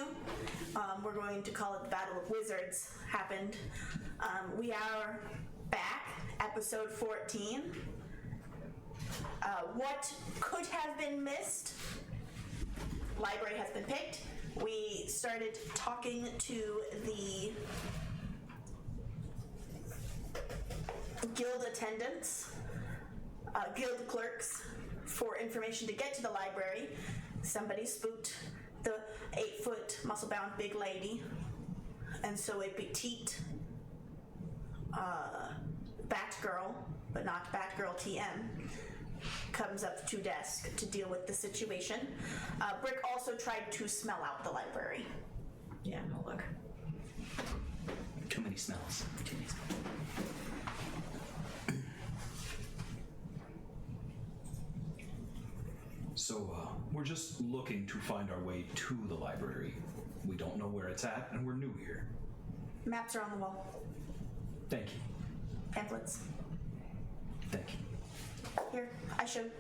you. We're going to call it the Battle of Wizards happened. We are back, episode 14. What could have been missed? Library has been picked. We started talking to the guild attendants, guild clerks, for information to get to the library. Somebody spooked the 8-foot muscle-bound big lady, and so a petite Batgirl, but not Batgirl TM, comes up to desk to deal with the situation. Brick also tried to smell out the library. Yeah, no luck. Too many smells. Too many smells. So, we're just looking to find our way to the library. We don't know where it's at, and we're new here. Maps are on the wall. Thank you. Pamphlets. Thank you. Here, I showed.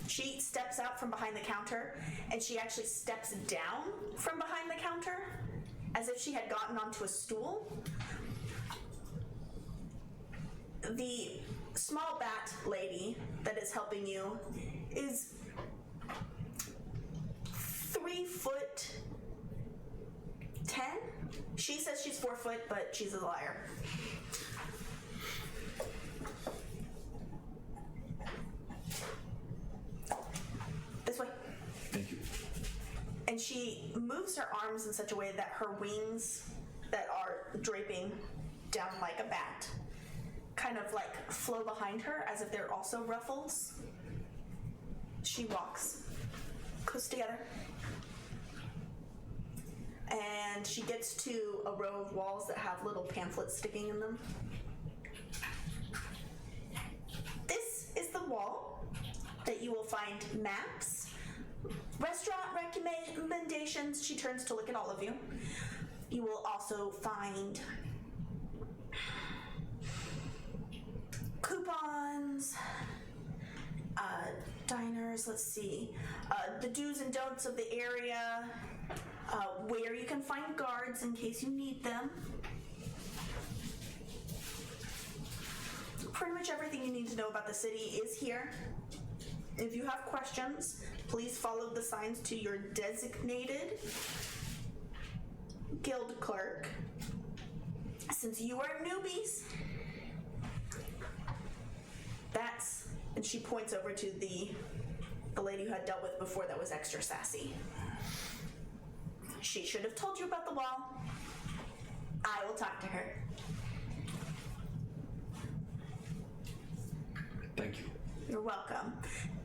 She steps out from behind the counter, and she actually steps down from behind the counter, as if she had gotten onto a stool. The small bat lady that is helping you is 3'10". She says she's 4 foot, but she's a liar. This way. Thank you. And she moves her arms in such a way that her wings that are draping down like a bat kind of like flow behind her as if they're also ruffles. She walks close together. And she gets to a row of walls that have little pamphlets sticking in them. This is the wall that you will find maps, restaurant recommendations. She turns to look at all of you. You will also find coupons, diners, let's see, the do's and don'ts of the area, where you can find guards in case you need them. Pretty much everything you need to know about the city is here. If you have questions, please follow the signs to your designated guild clerk. Since you are newbies, and she points over to the lady who had dealt with before that was extra sassy. She should have told you about the wall. I will talk to her. Thank you. You're welcome.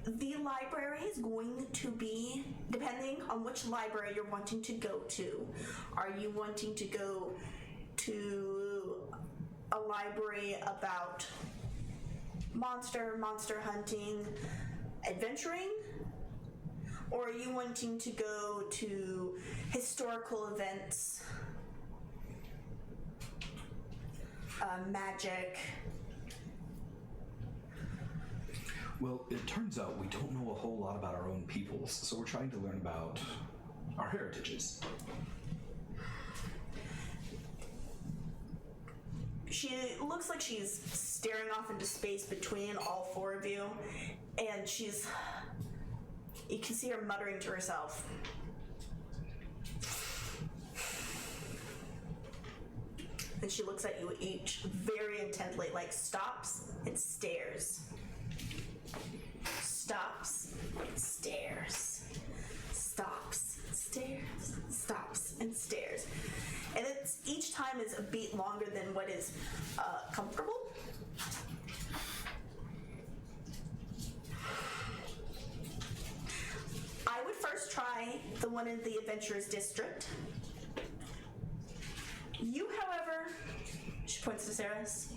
The library is going to be, depending on which library you're wanting to go to. Are you wanting to go to a library about monster hunting, adventuring? Or are you wanting to go to historical events, magic? Well, it turns out we don't know a whole lot about our own peoples, so we're trying to learn about our heritages. She looks like she's staring off into space between all four of you, and you can see her muttering to herself. And she looks at you each very intently, like stops and stares. Stops, stares. Stops, stares, stops, and stares. And each time is a beat longer than what is comfortable. I would first try the one in the Adventurers District. You, however, she points to Saris,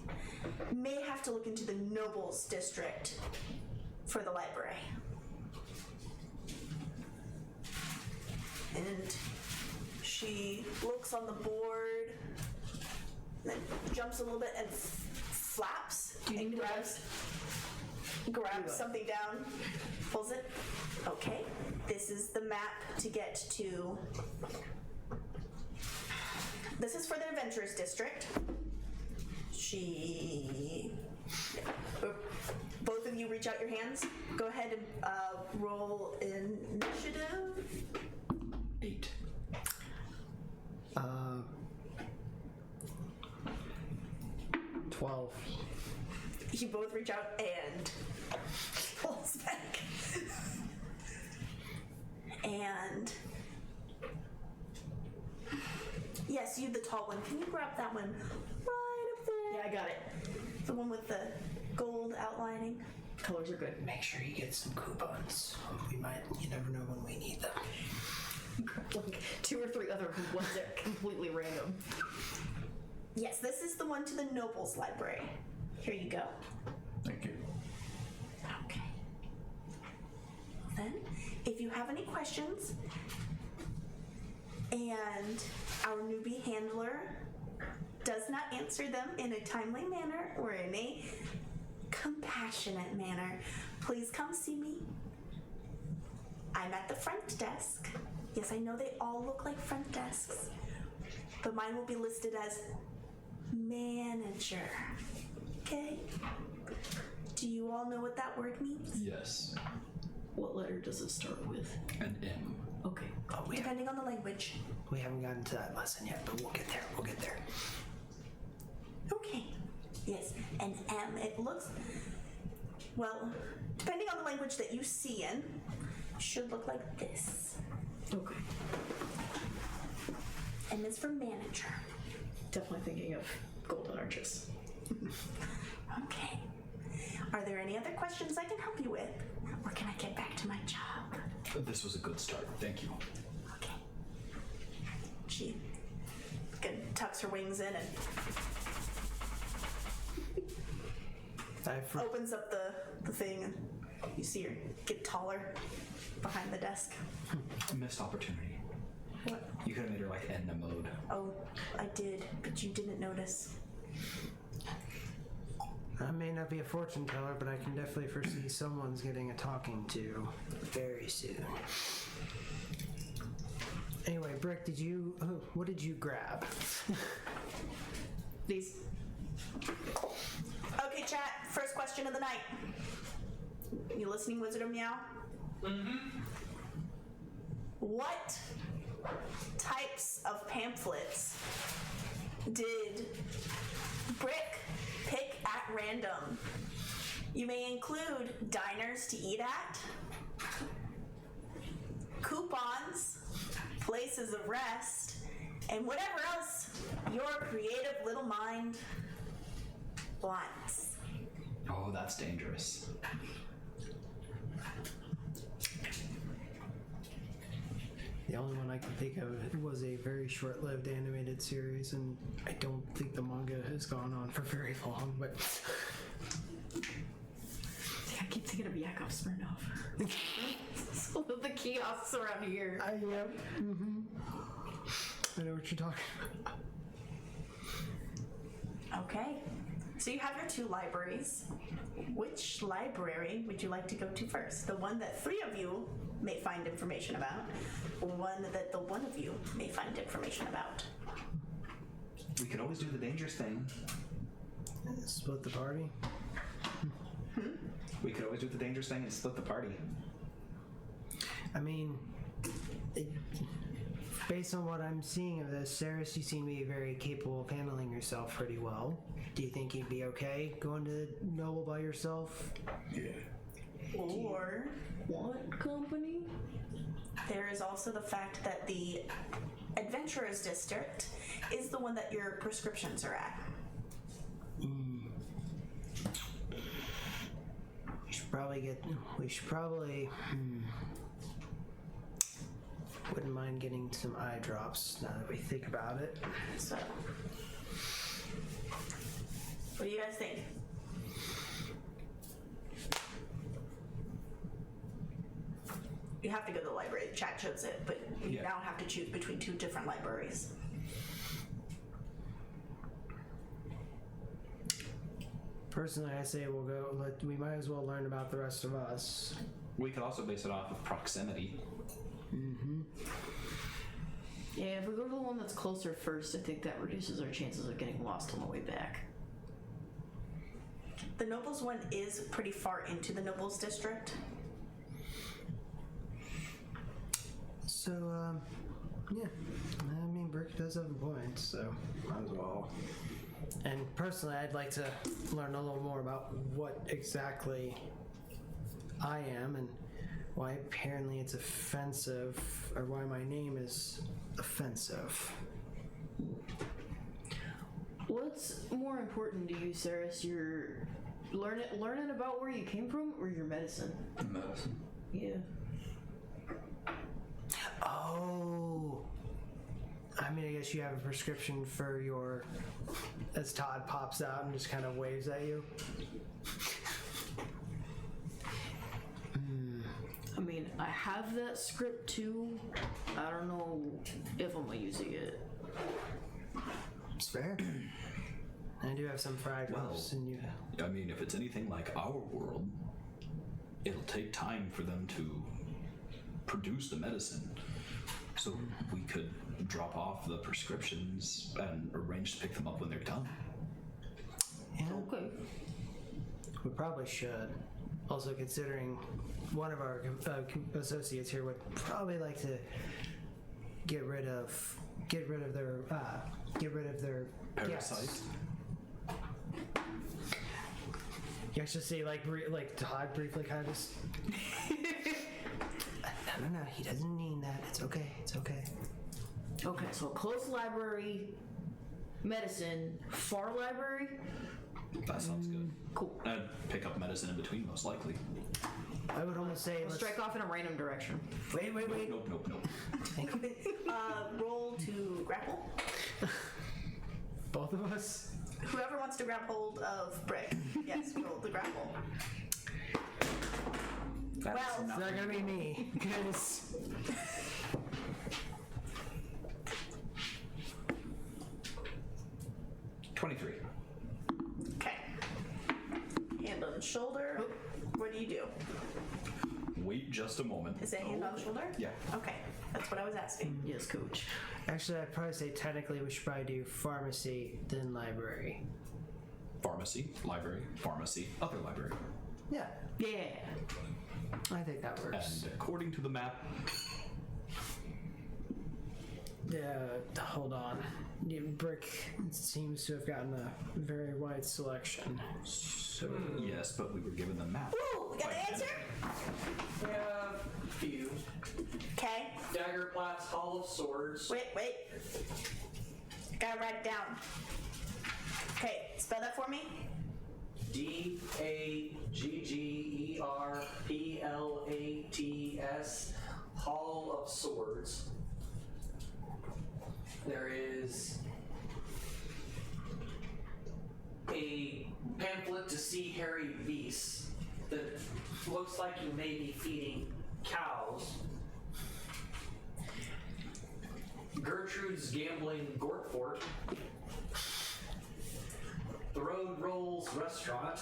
may have to look into the Nobles District for the library. And she looks on the board, then jumps a little bit and flaps and grabs. grabs something down, pulls it. Okay, this is the map to get to. This is for the Adventurers District. Both of you reach out your hands. Go ahead and roll initiative. 8. 12. You both reach out and pulls back. And yes, you the tall one. Can you grab that one right up there? Yeah, I got it. The one with the gold outlining. Colors are good. Make sure you get some coupons. You never know when we need them. Like 2 or 3 other ones that are completely random. Yes, this is the one to the Nobles Library. Here you go. Thank you. Okay. Then, if you have any questions, and our newbie handler does not answer them in a timely manner or in a compassionate manner, please come see me. I'm at the front desk. Yes, I know they all look like front desks, but mine will be listed as manager. Okay? Do you all know what that word means? Yes. What letter does it start with? An M. Okay. Oh, Depending on the language. we haven't gotten to that lesson yet, but we'll get there. We'll get there. Okay. Yes, an M. It looks, well, depending on the language that you see in, should look like this. Okay. M is for manager. Definitely thinking of golden arches. Okay. Are there any other questions I can help you with? Or can I get back to my job? This was a good start. Thank you. Okay. She tucks her wings in and opens up the thing, and you see her get taller behind the desk. Missed opportunity. What? You could have made her like Edna mode. Oh, I did, but you didn't notice. I may not be a fortune teller, but I can definitely foresee someone's getting a talking to very soon. Anyway, Brick, what did you grab? These. Okay, chat. First question of the night. You listening, Wizard of Meow? Mm-hmm. What types of pamphlets did Brick pick at random? You may include diners to eat at, coupons, places of rest, and whatever else your creative little mind wants. Oh, that's dangerous. The only one I can think of was a very short-lived animated series, and I don't think the manga has gone on for very long, but... I keep thinking of Yakov Smirnov. Some of the kiosks around here. Yep. Mm-hmm. I know what you're talking about. Okay, so you have your 2 libraries. Which library would you like to go to first? The one that 3 of you may find information about, or one that the one of you may find information about? We could always do the dangerous thing. Split the party? We could always do the dangerous thing and split the party. I mean, based on what I'm seeing of this, Ceres, you seem to be very capable of handling yourself pretty well. Do you think you'd be okay going to Noble by yourself? Yeah. Or What company? there is also the fact that the Adventurers District is the one that your prescriptions are at. We should probably wouldn't mind getting some eye drops now that we think about it. So, what do you guys think? You have to go to the library. The chat shows it, but you now have to choose between 2 different libraries. Personally, I say we'll go. We might as well learn about the rest of us. We could also base it off of proximity. Yeah, if we go to the one that's closer first, I think that reduces our chances of getting lost on the way back. The Nobles one is pretty far into the Nobles district. So, yeah. I mean, Brick does have a point, so might as well. And personally, I'd like to learn a little more about what exactly I am and why apparently it's offensive, or why my name is offensive. What's more important to you, Saris? Your learning about where you came from, or your medicine? Medicine. Yeah. Oh. I mean, I guess you have a prescription for your... As Todd pops out and just kind of waves at you. I mean, I have that script too. I don't know if I'm using it. It's fair. I do have some fragments, and you... I mean, if it's anything like our world, it'll take time for them to produce the medicine. So we could drop off the prescriptions and arrange to pick them up when they're done. Yeah, Okay. we probably should. Also, considering one of our associates here would probably like to get rid of their Parasite. guests. You actually see, like Todd briefly kind of just. No, he doesn't mean that. It's okay. It's okay. Okay, so close library, medicine, far library. That sounds good. Cool. I'd pick up medicine in between, most likely. I would almost say We'll strike off in a random direction. Wait. Nope. Roll to grapple. Both of us. Whoever wants to grab hold of Brick, yes, roll the grapple. That's Well, It's not gonna be me, because 23. Okay. Hand on shoulder. What do you do? Wait just a moment. Is it hand on shoulder? Yeah. Okay, that's what I was asking. Yes, coach. actually I'd probably say technically we should probably do pharmacy then library. Pharmacy, library, pharmacy, other library. Yeah, Yeah. I think that works. And according to the map, Hold on. Brick seems to have gotten a very wide selection. So yes, but we were given the map. Ooh, we got the answer? Yeah, few. Okay. Dagger Plat's Hall of Swords. Wait. Gotta write it down. Okay, spell that for me. Dagggerplats, Hall of Swords. There is a pamphlet to see Harry Weiss that looks like you may be feeding cows. Gertrude's Gambling Gortfort. The Road Rolls Restaurant.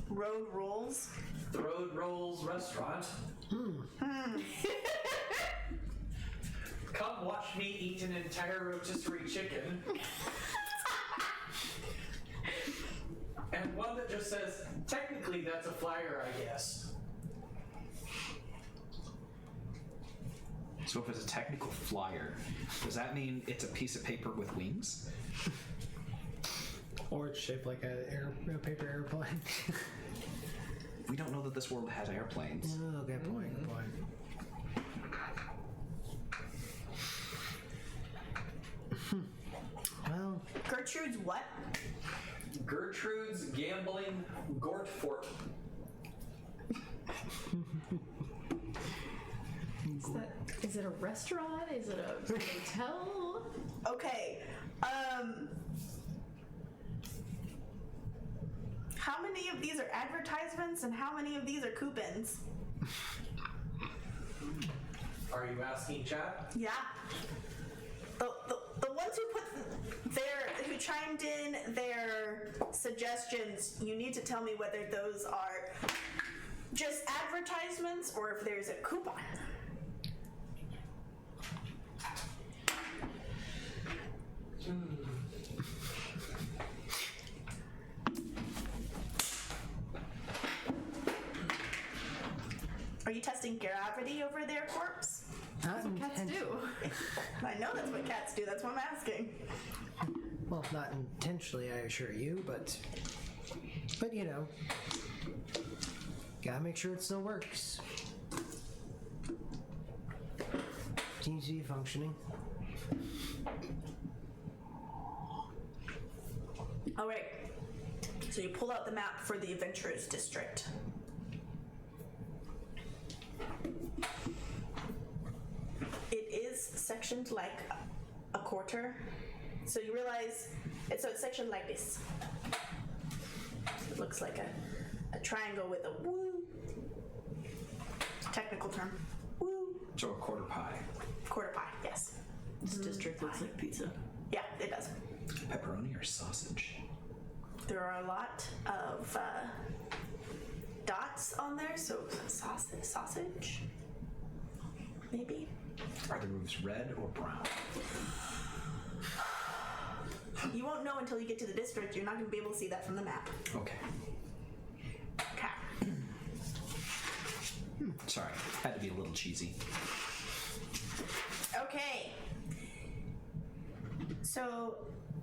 Road rolls. The Road Rolls Restaurant. Come watch me eat an entire rotisserie chicken. And one that just says, technically that's a flyer, I guess. So if it's a technical flyer, does that mean it's a piece of paper with wings? or it's shaped like a paper airplane. We don't know that this world has airplanes. Oh, good point. Good point. Well, Gertrude's what? Gertrude's Gambling Gortfort. Is it a restaurant? Is it a hotel? Okay. How many of these are advertisements and how many of these are coupons? Are you asking, chat? Yeah. the ones who chimed in their suggestions, you need to tell me whether those are just advertisements or if there's a coupon. Are you testing gravity over their corpse? Not Cats inten- do. I know that's what cats do, that's what I'm asking. Well, not intentionally, I assure you, but you know, gotta make sure it still works. Seems to be functioning. All right, so you pull out the map for the Adventurers District. It is sectioned like a quarter, so you realize it's sectioned like this. It looks like a triangle with a woo. Technical term. Woo. So a quarter pie. Quarter pie, yes. This district looks like pizza. Yeah, it does. Pepperoni or sausage? There are a lot of dots on there, so sausage, maybe. Are the roofs red or brown? You won't know until you get to the district. You're not going to be able to see that from the map. Okay. Okay. Sorry, had to be a little cheesy. Okay. So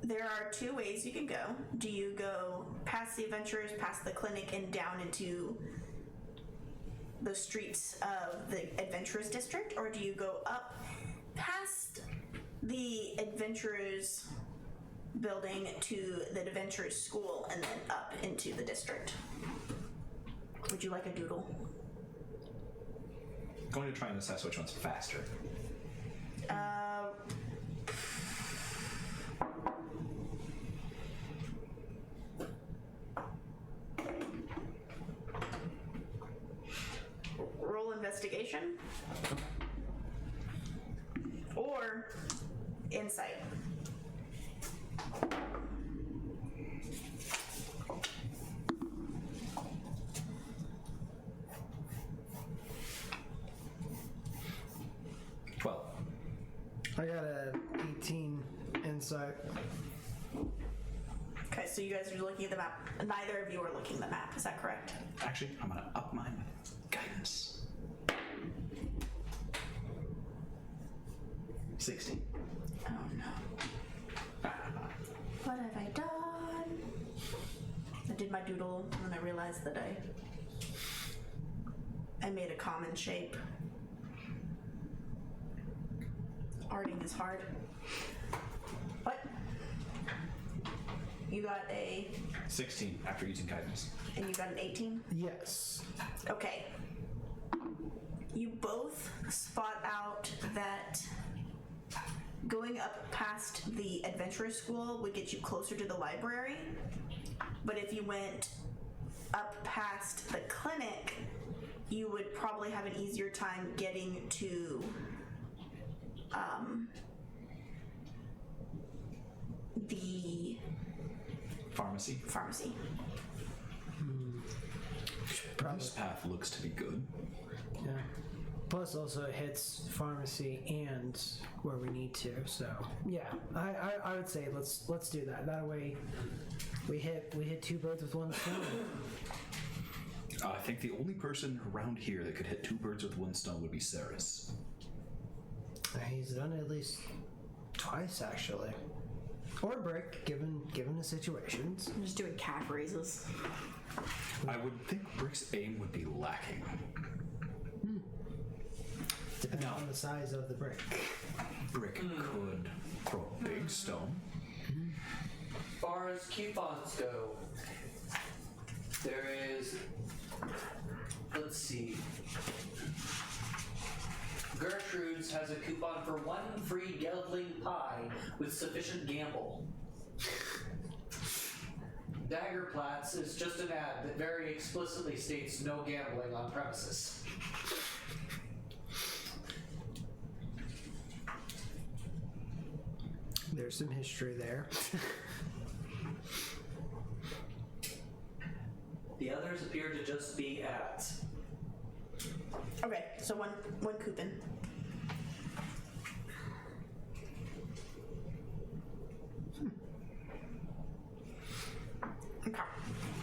there are two ways you can go. Do you go past the Adventurers, past the clinic, and down into the streets of the Adventurers District? Or do you go up past the Adventurers building to the Adventurers School and then up into the district? Would you like a doodle? Going to try and assess which one's faster. Roll investigation or insight. I got a 18 insight. Okay, so you guys are looking at the map. Neither of you are looking at the map, is that correct? Actually, I'm gonna up mine with guidance. 16. Oh no. What have I done? I did my doodle and then I realized that I made a common shape. Arting is hard. What? You got a 16 after using guidance. and you got an 18? Yes. Okay. You both spot out that going up past the adventurous school would get you closer to the library, but if you went up past the clinic, you would probably have an easier time getting to the Pharmacy. pharmacy. This path looks to be good. Yeah. Plus, also it hits pharmacy and where we need to. So yeah, I would say let's do that. That way, we hit two birds with one stone. I think the only person around here that could hit two birds with one stone would be Ceres. He's done it at least twice, actually. Or Brick, given the situations. I'm just doing calf raises. I would think Brick's aim would be lacking. Depending on the size of the brick. Brick could throw a big stone. As far as coupons go, there is, let's see, Gertrude's has a coupon for one free geldling pie with sufficient gamble. Daggerplatz is just an ad that very explicitly states no gambling on premises. there's some history there. The others appear to just be adds. Okay, so one coupon. Okay,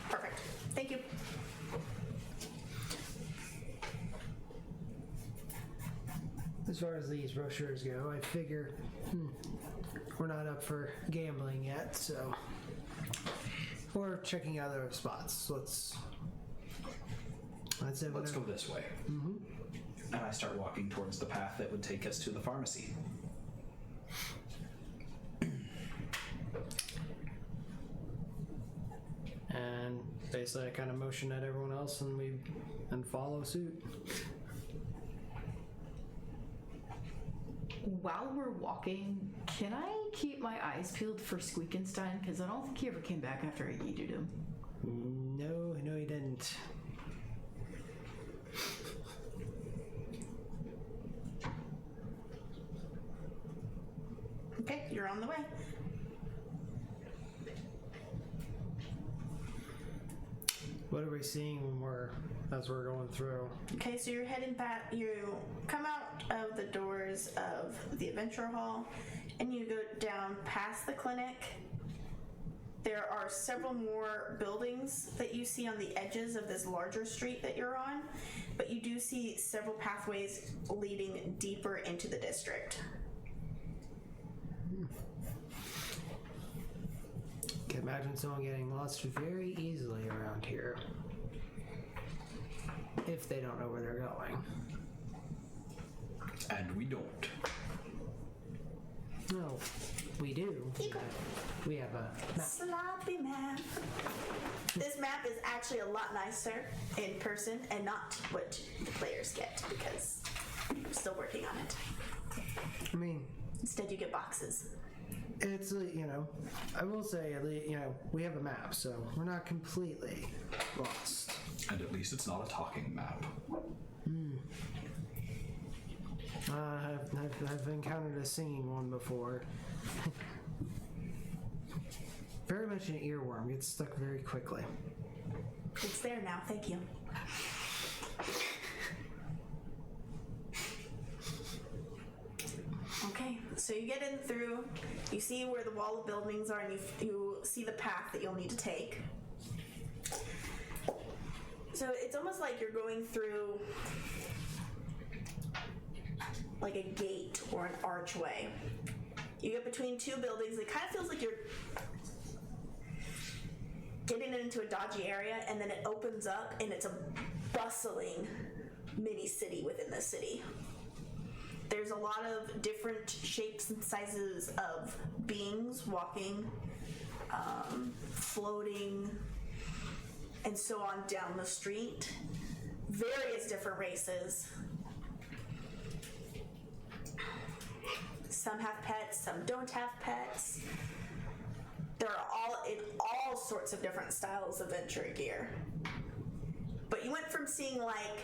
perfect. Thank you. As far as these brochures go, I figure we're not up for gambling yet, so we're checking other spots. Let's go this way. And I start walking towards the path that would take us to the pharmacy. And basically, I kind of motion at everyone else, and follow suit. While we're walking, can I keep my eyes peeled for Squeakenstein? Because I don't think he ever came back after I yeeted him. No, he didn't. Okay, you're on the way. What are we seeing as we're going through? Okay, so you're heading back. You come out of the doors of the adventure hall, and you go down past the clinic. There are several more buildings that you see on the edges of this larger street that you're on, but you do see several pathways leading deeper into the district. Can imagine someone getting lost very easily around here if they don't know where they're going. And we don't. No, we do. We have a map. Sloppy map. This map is actually a lot nicer in person and not what the players get because I'm still working on it. I mean, Instead, you get boxes. it's, I will say, we have a map, so we're not completely lost. And at least it's not a talking map. I've encountered a singing one before. Very much an earworm. Gets stuck very quickly. It's there now. Thank you. Okay, so you get in through. You see where the wall of buildings are, and you see the path that you'll need to take. So it's almost like you're going through like a gate or an archway. You get between two buildings. It kind of feels like you're getting into a dodgy area, and then it opens up, and it's a bustling mini city within the city. There's a lot of different shapes and sizes of beings walking, floating, and so on down the street. Various different races. Some have pets, some don't have pets. They're all in all sorts of different styles of adventure gear. But you went from seeing like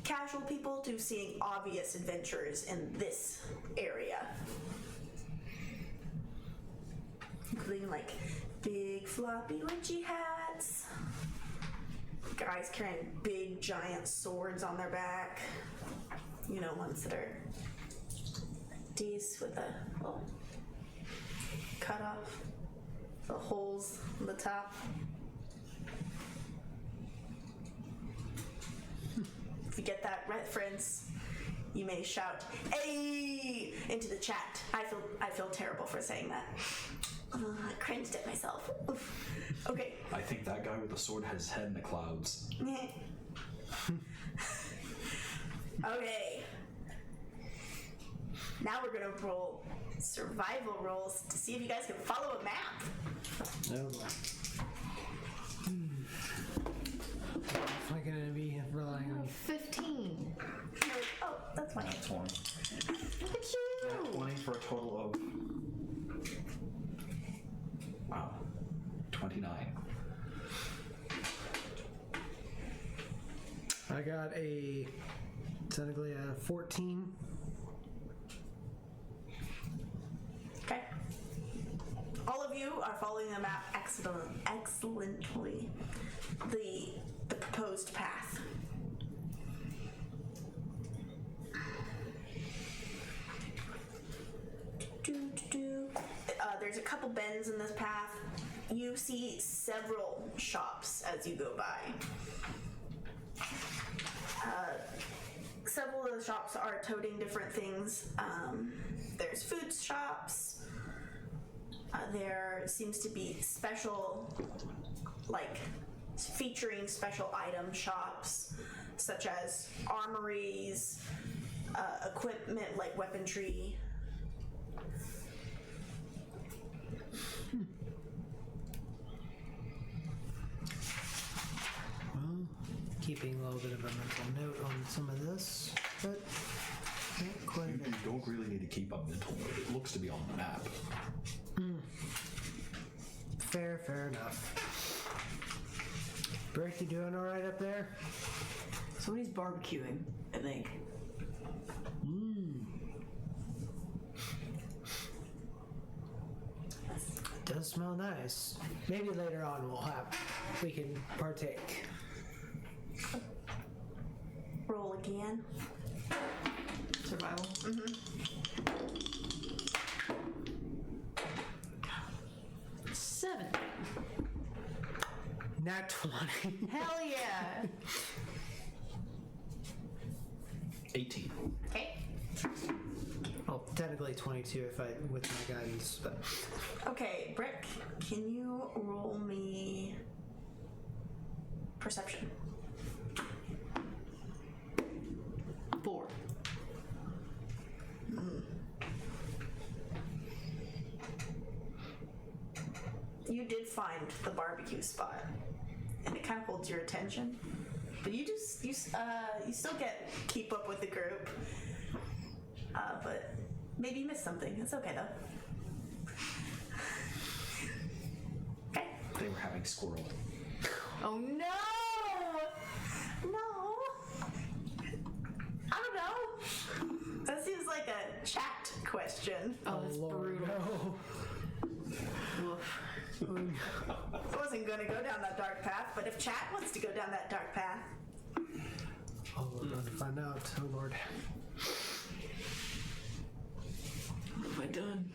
casual people to seeing obvious adventurers in this area. Including like big floppy winchy hats, guys carrying big giant swords on their back, ones that are these with a little cut off, the holes on the top. If you get that reference, you may shout "Hey!" into the chat. I feel terrible for saying that. I cringed at myself. Oof. Okay. I think that guy with the sword has his head in the clouds. Okay. Now we're gonna roll survival rolls to see if you guys can follow a map. No. Am I gonna be relying on 15. Oh, that's funny. 20. Look at you! 20 for a total of... Wow. 29. I got technically a 14. Okay. you are following the map excellently. The proposed path. There's a couple bends in this path. You see several shops as you go by. Several of the shops are toting different things. There's food shops. There seems to be special, like, featuring special item shops, such as armories, equipment like weaponry. Well, keeping a little bit of a mental note on some of this, but not quite. You don't really need to keep a mental note. It looks to be on the map. Fair enough. Brick, you doing all right up there? Somebody's barbecuing, I think. Does smell nice. Maybe later on we can partake. Roll again. Survival. 7. Nat 20. Hell yeah! 18. Okay. Well, technically 22 if I with my guidance, but Okay, Brick, can you roll me perception? 4. You did find the barbecue spot, and it kind of holds your attention. But you still keep up with the group. But maybe you missed something. It's okay though. Okay. They were having squirrel. Oh no! No. I don't know. That seems like a chat question. Oh, that's Lord, brutal. no. Oof. I wasn't going to go down that dark path, but if chat wants to go down that dark path. Oh, we're going to find out. Oh, Lord. What have I done?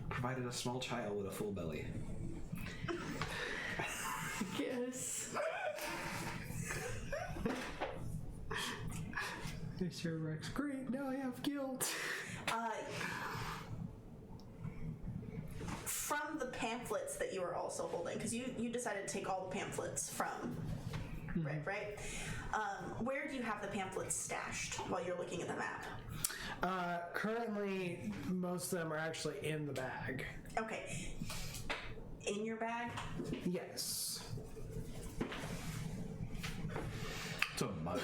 Provided a small child with a full belly. Yes. Mr. Rex, great, now I have guilt. From the pamphlets that you were also holding, because you decided to take all the pamphlets from Red, right? Where do you have the pamphlets stashed while you're looking at the map? Currently, most of them are actually in the bag. Okay. In your bag? Yes. It's a mud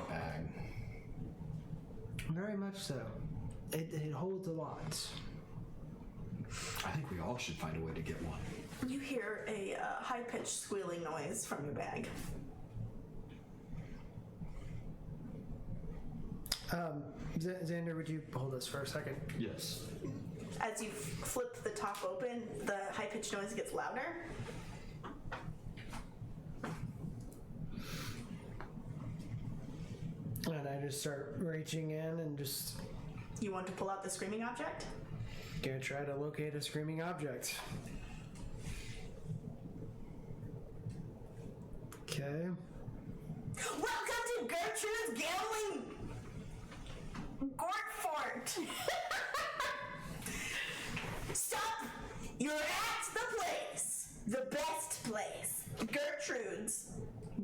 bag. Very much so. It holds a lot. I think we all should find a way to get one. You hear a high-pitched squealing noise from your bag. Xander, would you hold this for a second? Yes. As you flip the top open, the high-pitched noise gets louder. And I just start reaching in and just You want to pull out the screaming object? gonna try to locate a screaming object. Okay. Welcome to Gertrude's Gambling Gort Fort! Stop! You're at the place! The best place! Gertrude's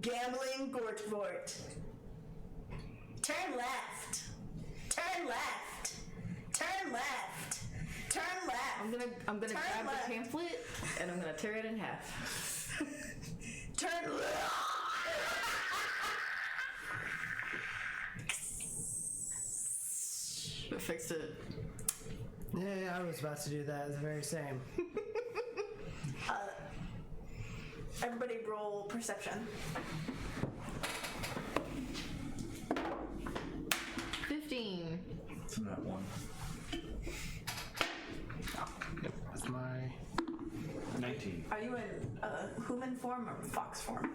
Gambling Gort Fort. Turn left! Turn left! Turn left! Turn left! I'm gonna Turn grab left. the pamphlet and I'm gonna tear it in half. Turn left! It fixed it. Yeah, I was about to do that. The very same. Everybody roll perception. 15. It's not one. my... 19. Are you in human form or fox form?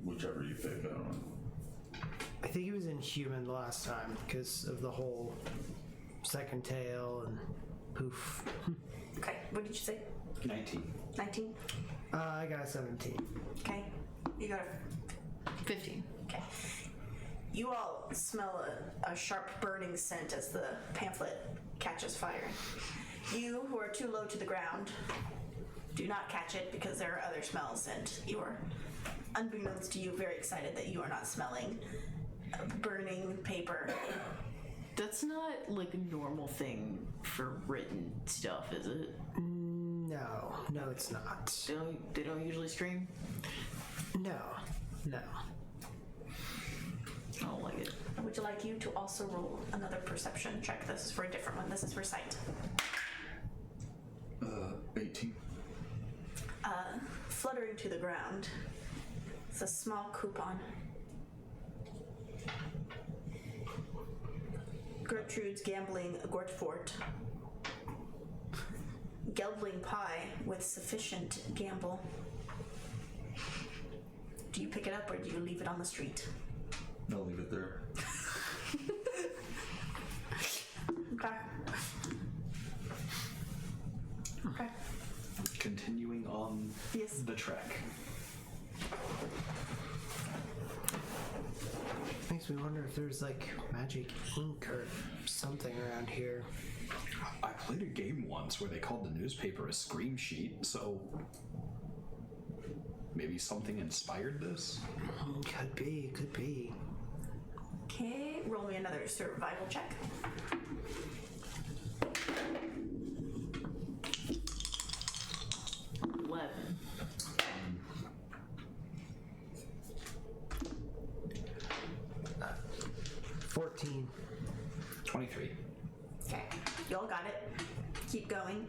Whichever you pick, I don't know. I think he was in human the last time because of the whole second tail and poof. Okay, what did you say? 19. 19? I got a 17. Okay. You got a 15. Okay. You all smell a sharp burning scent as the pamphlet catches fire. You, who are too low to the ground, do not catch it because there are other smells, and you are, unbeknownst to you, very excited that you are not smelling burning paper. That's not like a normal thing for written stuff, is it? No, it's not. They don't usually stream? No. I don't like it. Would you like you to also roll another perception check? This is for a different one. This is for sight. 18. Fluttering to the ground. It's a small coupon. Gertrude's gambling Gortfort. Geldling pie with sufficient gamble. Do you pick it up or do you leave it on the street? I'll leave it there. Okay. Continuing on Yes. the trek. Makes me wonder if there's like magic ink or something around here. I played a game once where they called the newspaper a scream sheet, so maybe something inspired this? Could be. Okay, roll me another survival check. $11. 14. 23. Okay, you all got it. Keep going.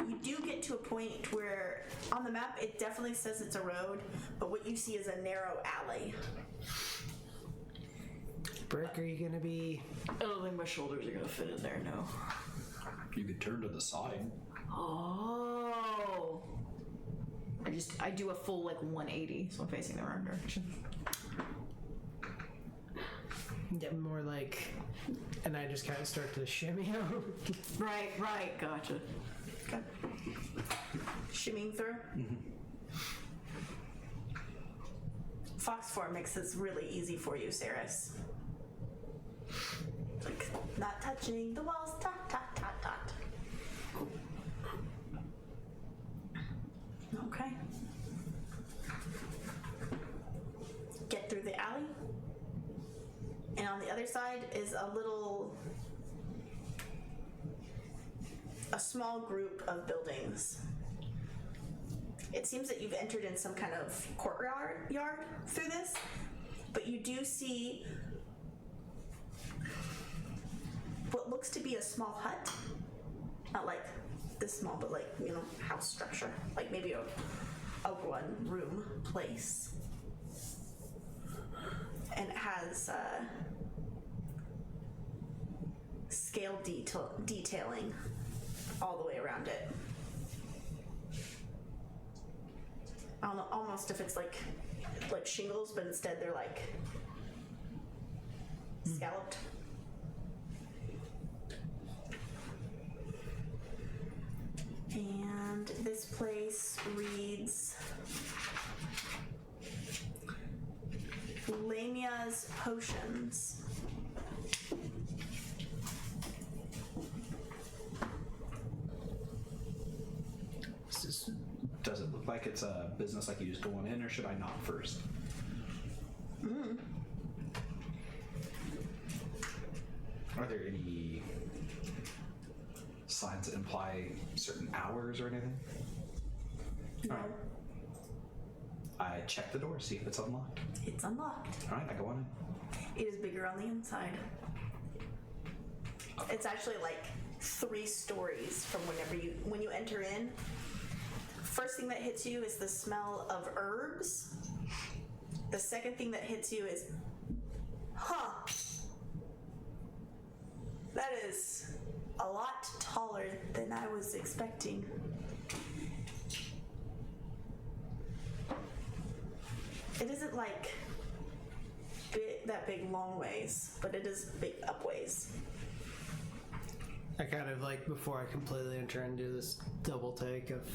You do get to a point where on the map it definitely says it's a road, but what you see is a narrow alley. Brick, are you gonna be... I don't think my shoulders are gonna fit in there, no. You could turn to the side. Oh. I do a full like 180, so I'm facing the wrong direction. Yeah, more like... And I just kind of start to shimmy out. Right, gotcha. Okay. Shimmying through. Fox form makes this really easy for you, Saris. Like, not touching the walls, dot, dot, dot, dot. Okay. Get through the alley. And on the other side is a small group of buildings. It seems that you've entered in some kind of courtyard through this, but you do see what looks to be a small hut. Not like this small, but like, house structure. Like maybe a one-room place. And it has scale detailing all the way around it. I don't know, almost if it's like shingles, but instead they're like scalloped. And this place reads Lamia's Potions. Does it look like it's a business like you just going in, or should I knock first? Are there any signs that imply certain hours or anything? No, I check the door, see if it's unlocked. it's unlocked. All right, I go on in. It is bigger on the inside. It's actually like 3 stories from when you enter in. First thing that hits you is the smell of herbs. The second thing that hits you is, that is a lot taller than I was expecting. It isn't like that big long ways, but it is big up ways. I kind of like, before I completely enter and do this double take of,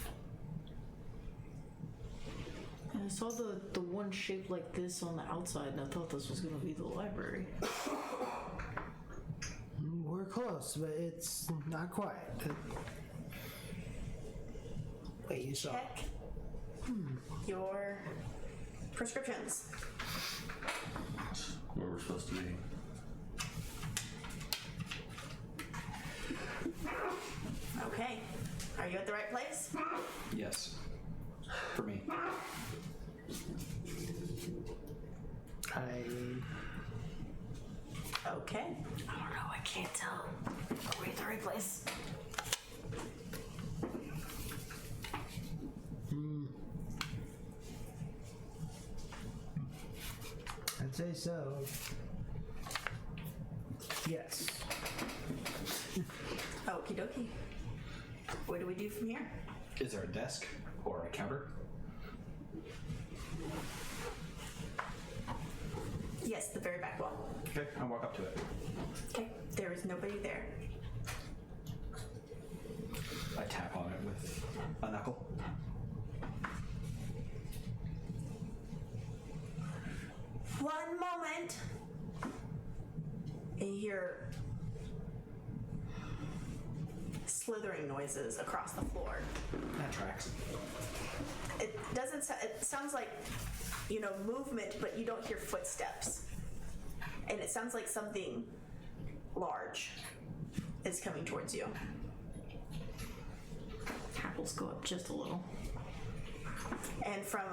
I saw the one shaped like this on the outside, and I thought this was gonna be the library. we're close, but it's not quite. Wait, you saw? Check your prescriptions. Where we're supposed to be. Okay. Are you at the right place? Yes. For me. Okay. I don't know, I can't tell. Are we at the right place? I'd say so. Yes. Okie dokie. What do we do from here? Is there a desk or a counter? Yes, the very back wall. Okay, I'll walk up to it. Okay. There is nobody there. I tap on it with a knuckle. One moment. And you hear slithering noises across the floor. That tracks. It doesn't. It sounds like, movement, but you don't hear footsteps. And it sounds like something large is coming towards you. Apples go up just a little. And from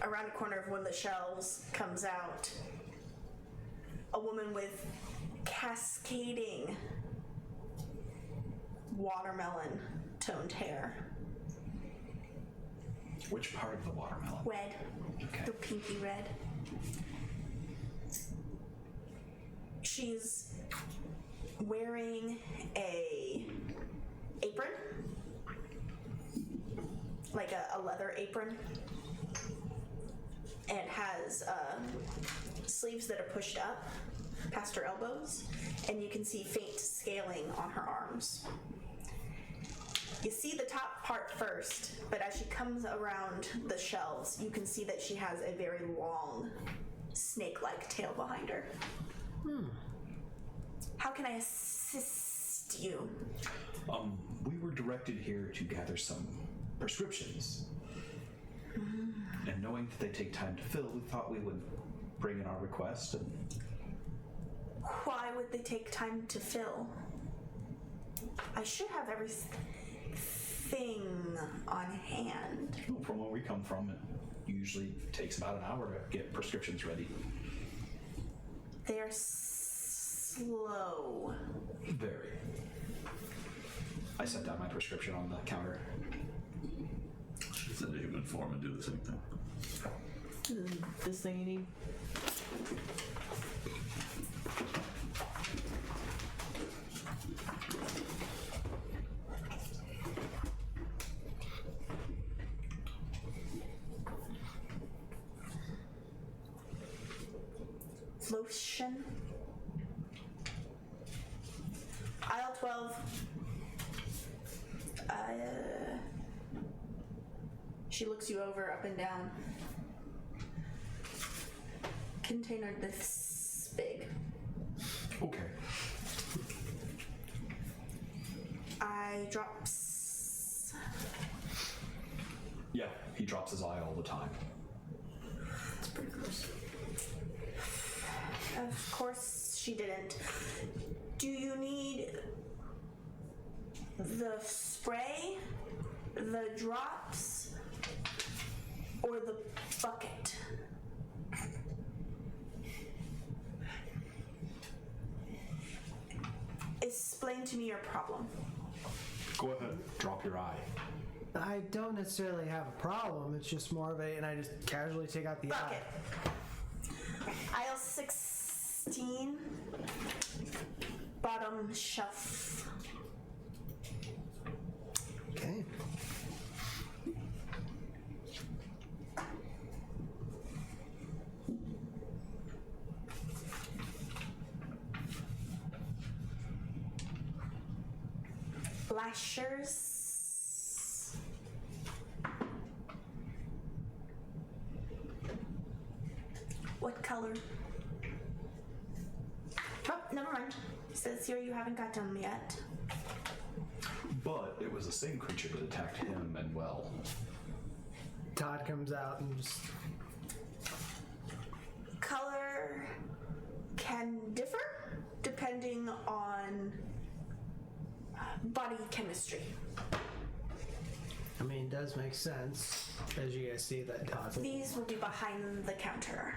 around the corner of one of the shelves comes out a woman with cascading watermelon toned hair. Which part of the watermelon? Red. Okay. The pinky red. She's wearing a apron. Like a leather apron. And has sleeves that are pushed up past her elbows. And you can see faint scaling on her arms. You see the top part first, but as she comes around the shelves, you can see that she has a very long, snake-like tail behind her. How can I assist you? We were directed here to gather some prescriptions. And knowing that they take time to fill, we thought we would bring in our request. And Why would they take time to fill? I should have everything on hand. from where we come from, it usually takes about an hour to get prescriptions ready. They're slow. Very. I set down my prescription on the counter. She said a human form and do the same thing. This thing you need. Lotion. Aisle 12. She looks you over, up and down. Container this big. Okay. Eye drops. Yeah, he drops his eye all the time. It's pretty gross. Of course she didn't. Do you need the spray, the drops, or the bucket? Explain to me your problem. Go ahead. Drop your eye. I don't necessarily have a problem. It's just more of a, and I just casually take out the Bucket. eye. Aisle 16. Bottom shelf. Lashers. What color? Oh, never mind. It says here you haven't got them yet. But it was the same creature that attacked him and well. Todd comes out and just Color can differ depending on body chemistry. I mean, it does make sense, as you guys see that Todd. These will be behind the counter.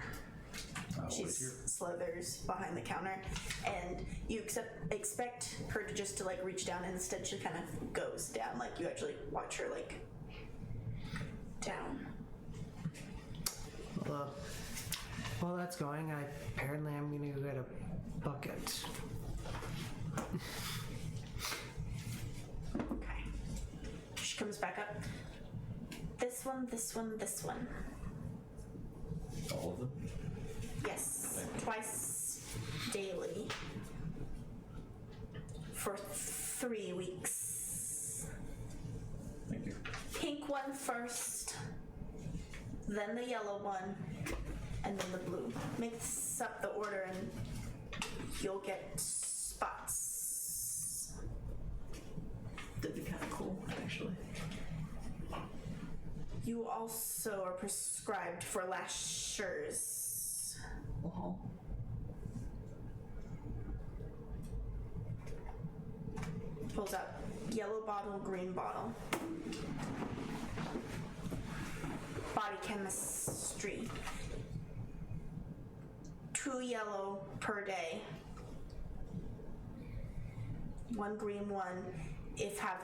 She slithers behind the counter, and you expect her to just to like reach down, and instead she kind of goes down. Like you actually watch her like down. Well, while that's going, apparently I'm gonna go get a bucket. Okay. She comes back up. This one, this one, this one. All of them? Yes, twice daily for 3 weeks. Thank you. Pink one first, then the yellow one, and then the blue. Mix up the order and you'll get spots. That'd be kind of cool, actually. You also are prescribed for lashers. Uh-huh. Pulls out yellow bottle, green bottle. Body chemistry. 2 yellow per day. 1 green, 1 if have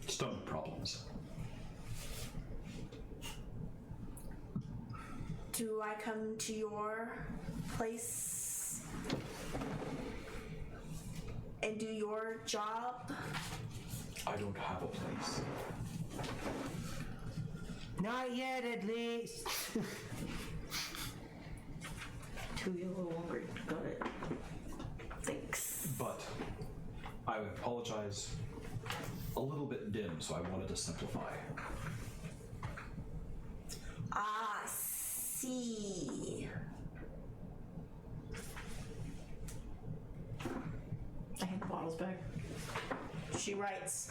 Stomach problems. Do I come to your place and do your job? I don't have a place. Not yet, at least. 2 yellow, 1 green. Got it. Thanks. But I apologize. A little bit dim, so I wanted to simplify. Ah, see. I hand the bottles back. She writes.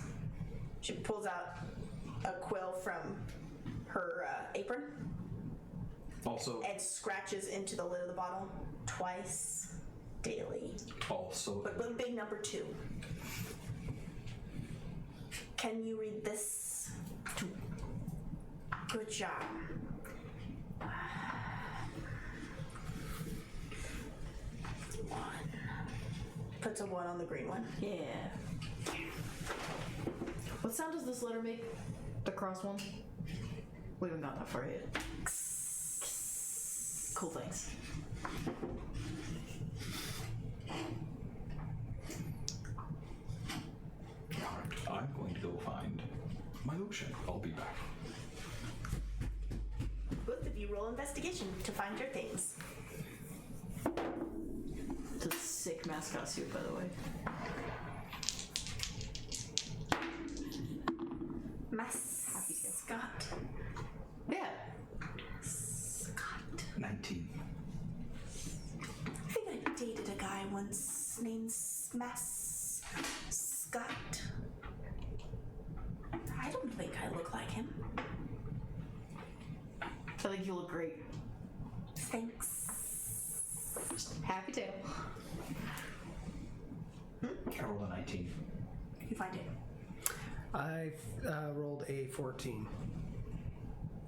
She pulls out a quill from her apron Also, and scratches into the lid of the bottle twice daily. But with big number 2. Can you read this? 2. Good job. One. Puts a 1 on the green one. Yeah. What sound does this letter make? The cross one? We haven't got that far yet. Cool, thanks. I'm going to go find my ocean. I'll be back. Both of you roll investigation to find your things. It's a sick mascot suit, by the way. Mascot. Yeah. Scott. 19. I think I dated a guy once named Scott. I don't think I look like him. I think you look great. Thanks. Happy tail. I rolled a 19. You find it. I rolled a 14.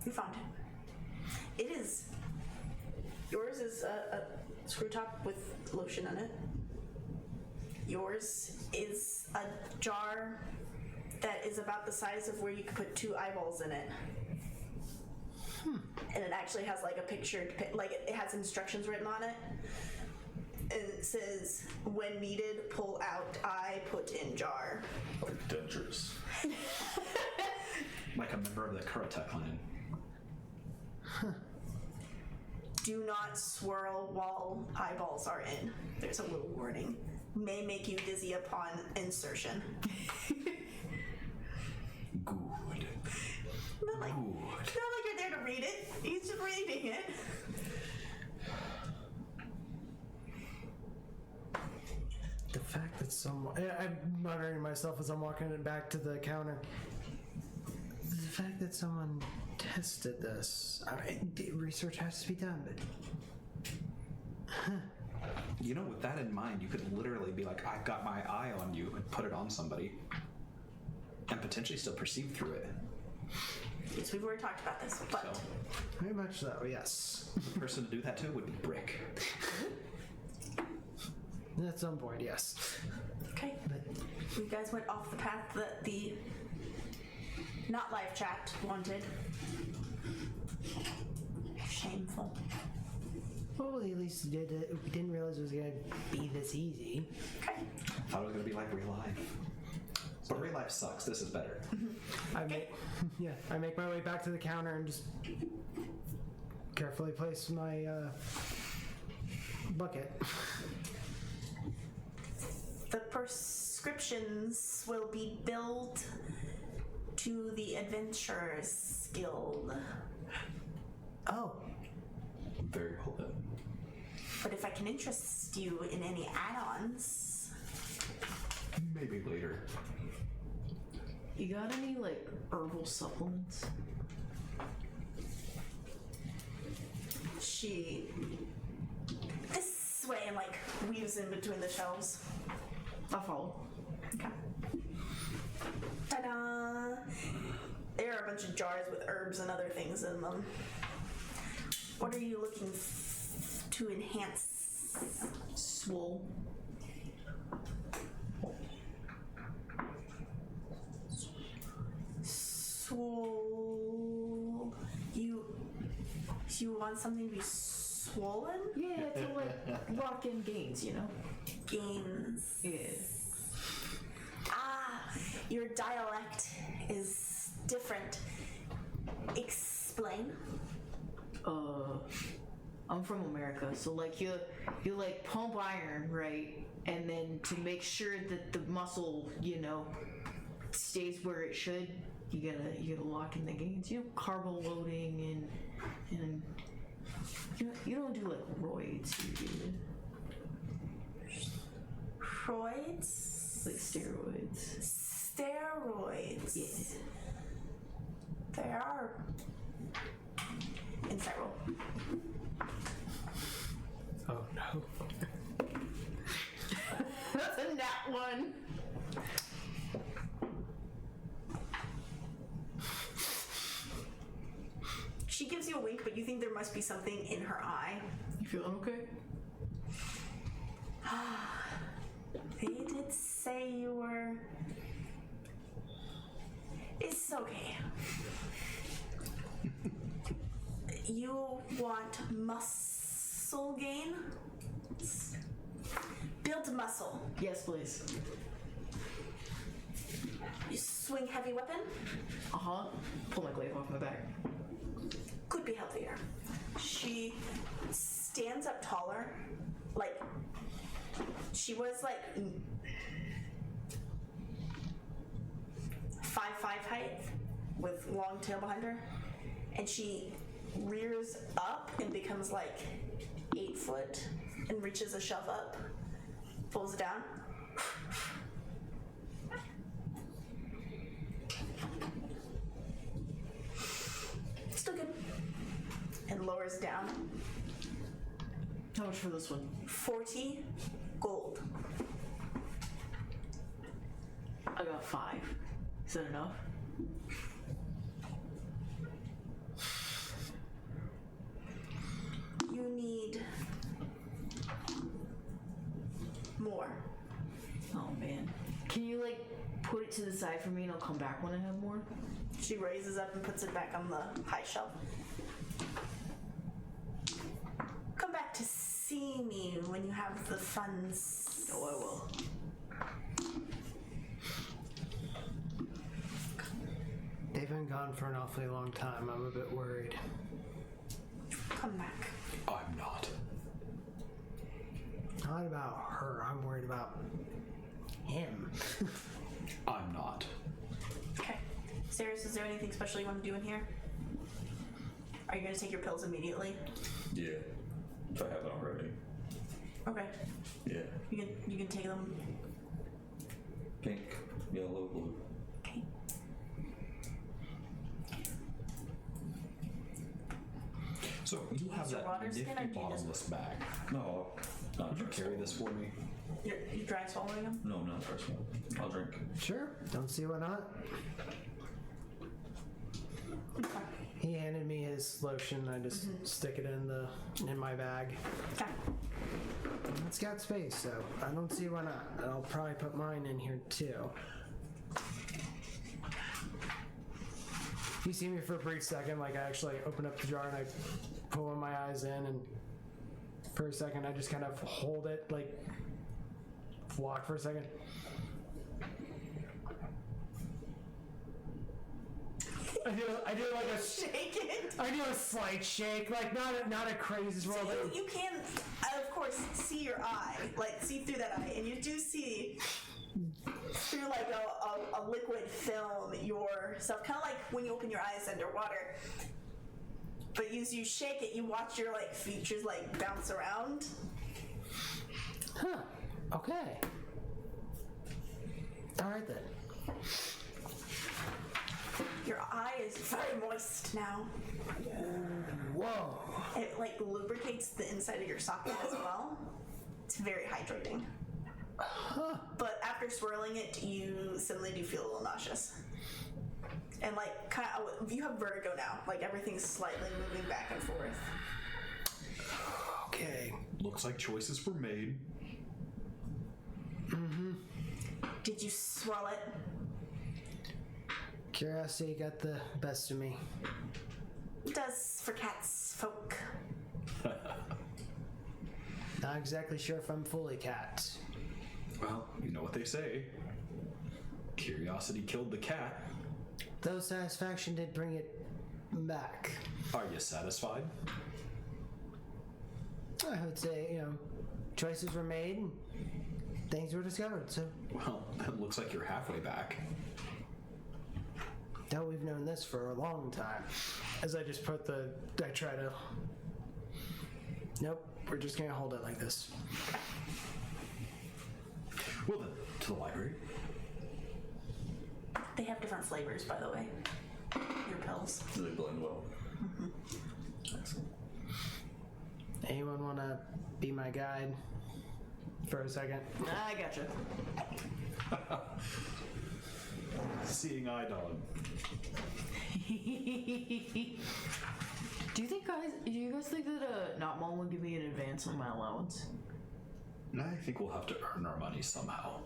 You found it. It is. Yours is a screw top with lotion on it. Yours is a jar that is about the size of where you could put 2 eyeballs in it. And it actually has like a pictured, like it has instructions written on it. And it says, when needed, pull out eye, put in jar. Like dentures. Like a member of the Karate clan. Do not swirl while eyeballs are in. There's a little warning. may make you dizzy upon insertion. Good. Not like you're there to read it. He's just reading it. The fact that someone... I'm muttering to myself as I'm walking back to the counter. The fact that someone tested this... I mean, research has to be done, but... You know, with that in mind, you could literally be like, I've got my eye on you, and put it on somebody, and potentially still perceive through it. Yes, we've already talked about this, but... So, Very much so, yes. the person to do that to would be Brick. At some point, yes. Okay. But You guys went off the path that the not live chat wanted. Shameful. well, at least we didn't realize it was going to be this easy. Okay. I thought it was going to be like real life. But real life sucks. This is better. I make my way back to the counter and just carefully place my bucket. The prescriptions will be billed to the Adventurers Guild. Oh, Very well then. But if I can interest you in any add-ons, Maybe later. You got any, like, herbal supplements? she this way and like weaves in between the shelves. I'll follow. Okay. Ta-da! There are a bunch of jars with herbs and other things in them. What are you looking to enhance? Swole. You want something to be swollen? Yeah, to like lock in gains, you know? Gains. Yeah. Ah, your dialect is different. Explain. I'm from America, so like you like pump iron, right? And then to make sure that the muscle, you know, stays where it should, you gotta lock in the gains. You know, carbo loading and you don't do like roids, you do Roids? like steroids. Steroids. Yeah. They are. Insight roll. oh no. That's a nat one. She gives you a wink, but you think there must be something in her eye. You feeling okay? They did say you were. It's okay. You want muscle gain? Build muscle. Yes, please. You swing heavy weapon? Uh-huh. Pull my glaive off my back. Could be healthier. She stands up taller. Like, she was like 5'5" height with long tail behind her. And she rears up and becomes like 8 foot and reaches a shelf up, pulls it down. Still good. And lowers down. How much for this one? 40 gold. I got 5. Is that enough? You need more. Oh man. Can you like put it to the side for me and I'll come back when I have more? She raises up and puts it back on the high shelf. Come back to see me when you have the funds. Oh, I will. They've been gone for an awfully long time. I'm a bit worried. Come back. I'm not. Not about her. I'm worried about him. I'm not. Okay. Sarahs, is there anything special you want to do in here? Are you going to take your pills immediately? Yeah. If I haven't already. Okay. Yeah. You can take them. Pink, yellow, blue. Okay. So you have your that water skin, or nifty do you just- bottomless bag. No, not Would you carry this for me? You dry swallowing them? No, not personal. I'll drink. Sure. Don't see why not. Okay. He handed me his lotion. I just stick it in my bag. Okay. It's got space, so I don't see why not. And I'll probably put mine in here too. You see me for a brief second, like I actually open up the jar and I pull my eyes in, and for a second I just kind of hold it, like walk for a second. I do like a Shake it. I do a slight shake, like not a crazy swirl. So you can, of course, see your eye, like see through that eye, and you do see through like a liquid film yourself, kind of like when you open your eyes underwater. But as you shake it, you watch your like features like bounce around. Huh. Okay. All right then. Your eye is very moist now. Whoa. It like lubricates the inside of your socket as well. It's very hydrating. But after swirling it, you suddenly do feel a little nauseous. And like kind of, you have vertigo now. Like everything's slightly moving back and forth. Okay. Looks like choices were made. Did you swirl it? Curiosity got the best of me. It does for cats, folk. Not exactly sure if I'm fully cat. Well, you know what they say. Curiosity killed the cat. Though satisfaction did bring it back. Are you satisfied? I would say, choices were made and things were discovered, so Well, it looks like you're halfway back. now we've known this for a long time. As I just I try to... Nope, we're just gonna hold it like this. Well then, to the library. They have different flavors, by the way. Your pills. Do they blend well? Excellent. Anyone wanna be my guide for a second? I gotcha. Seeing eye dog. Do you guys think that not mom would give me an advance on my allowance? I think we'll have to earn our money somehow.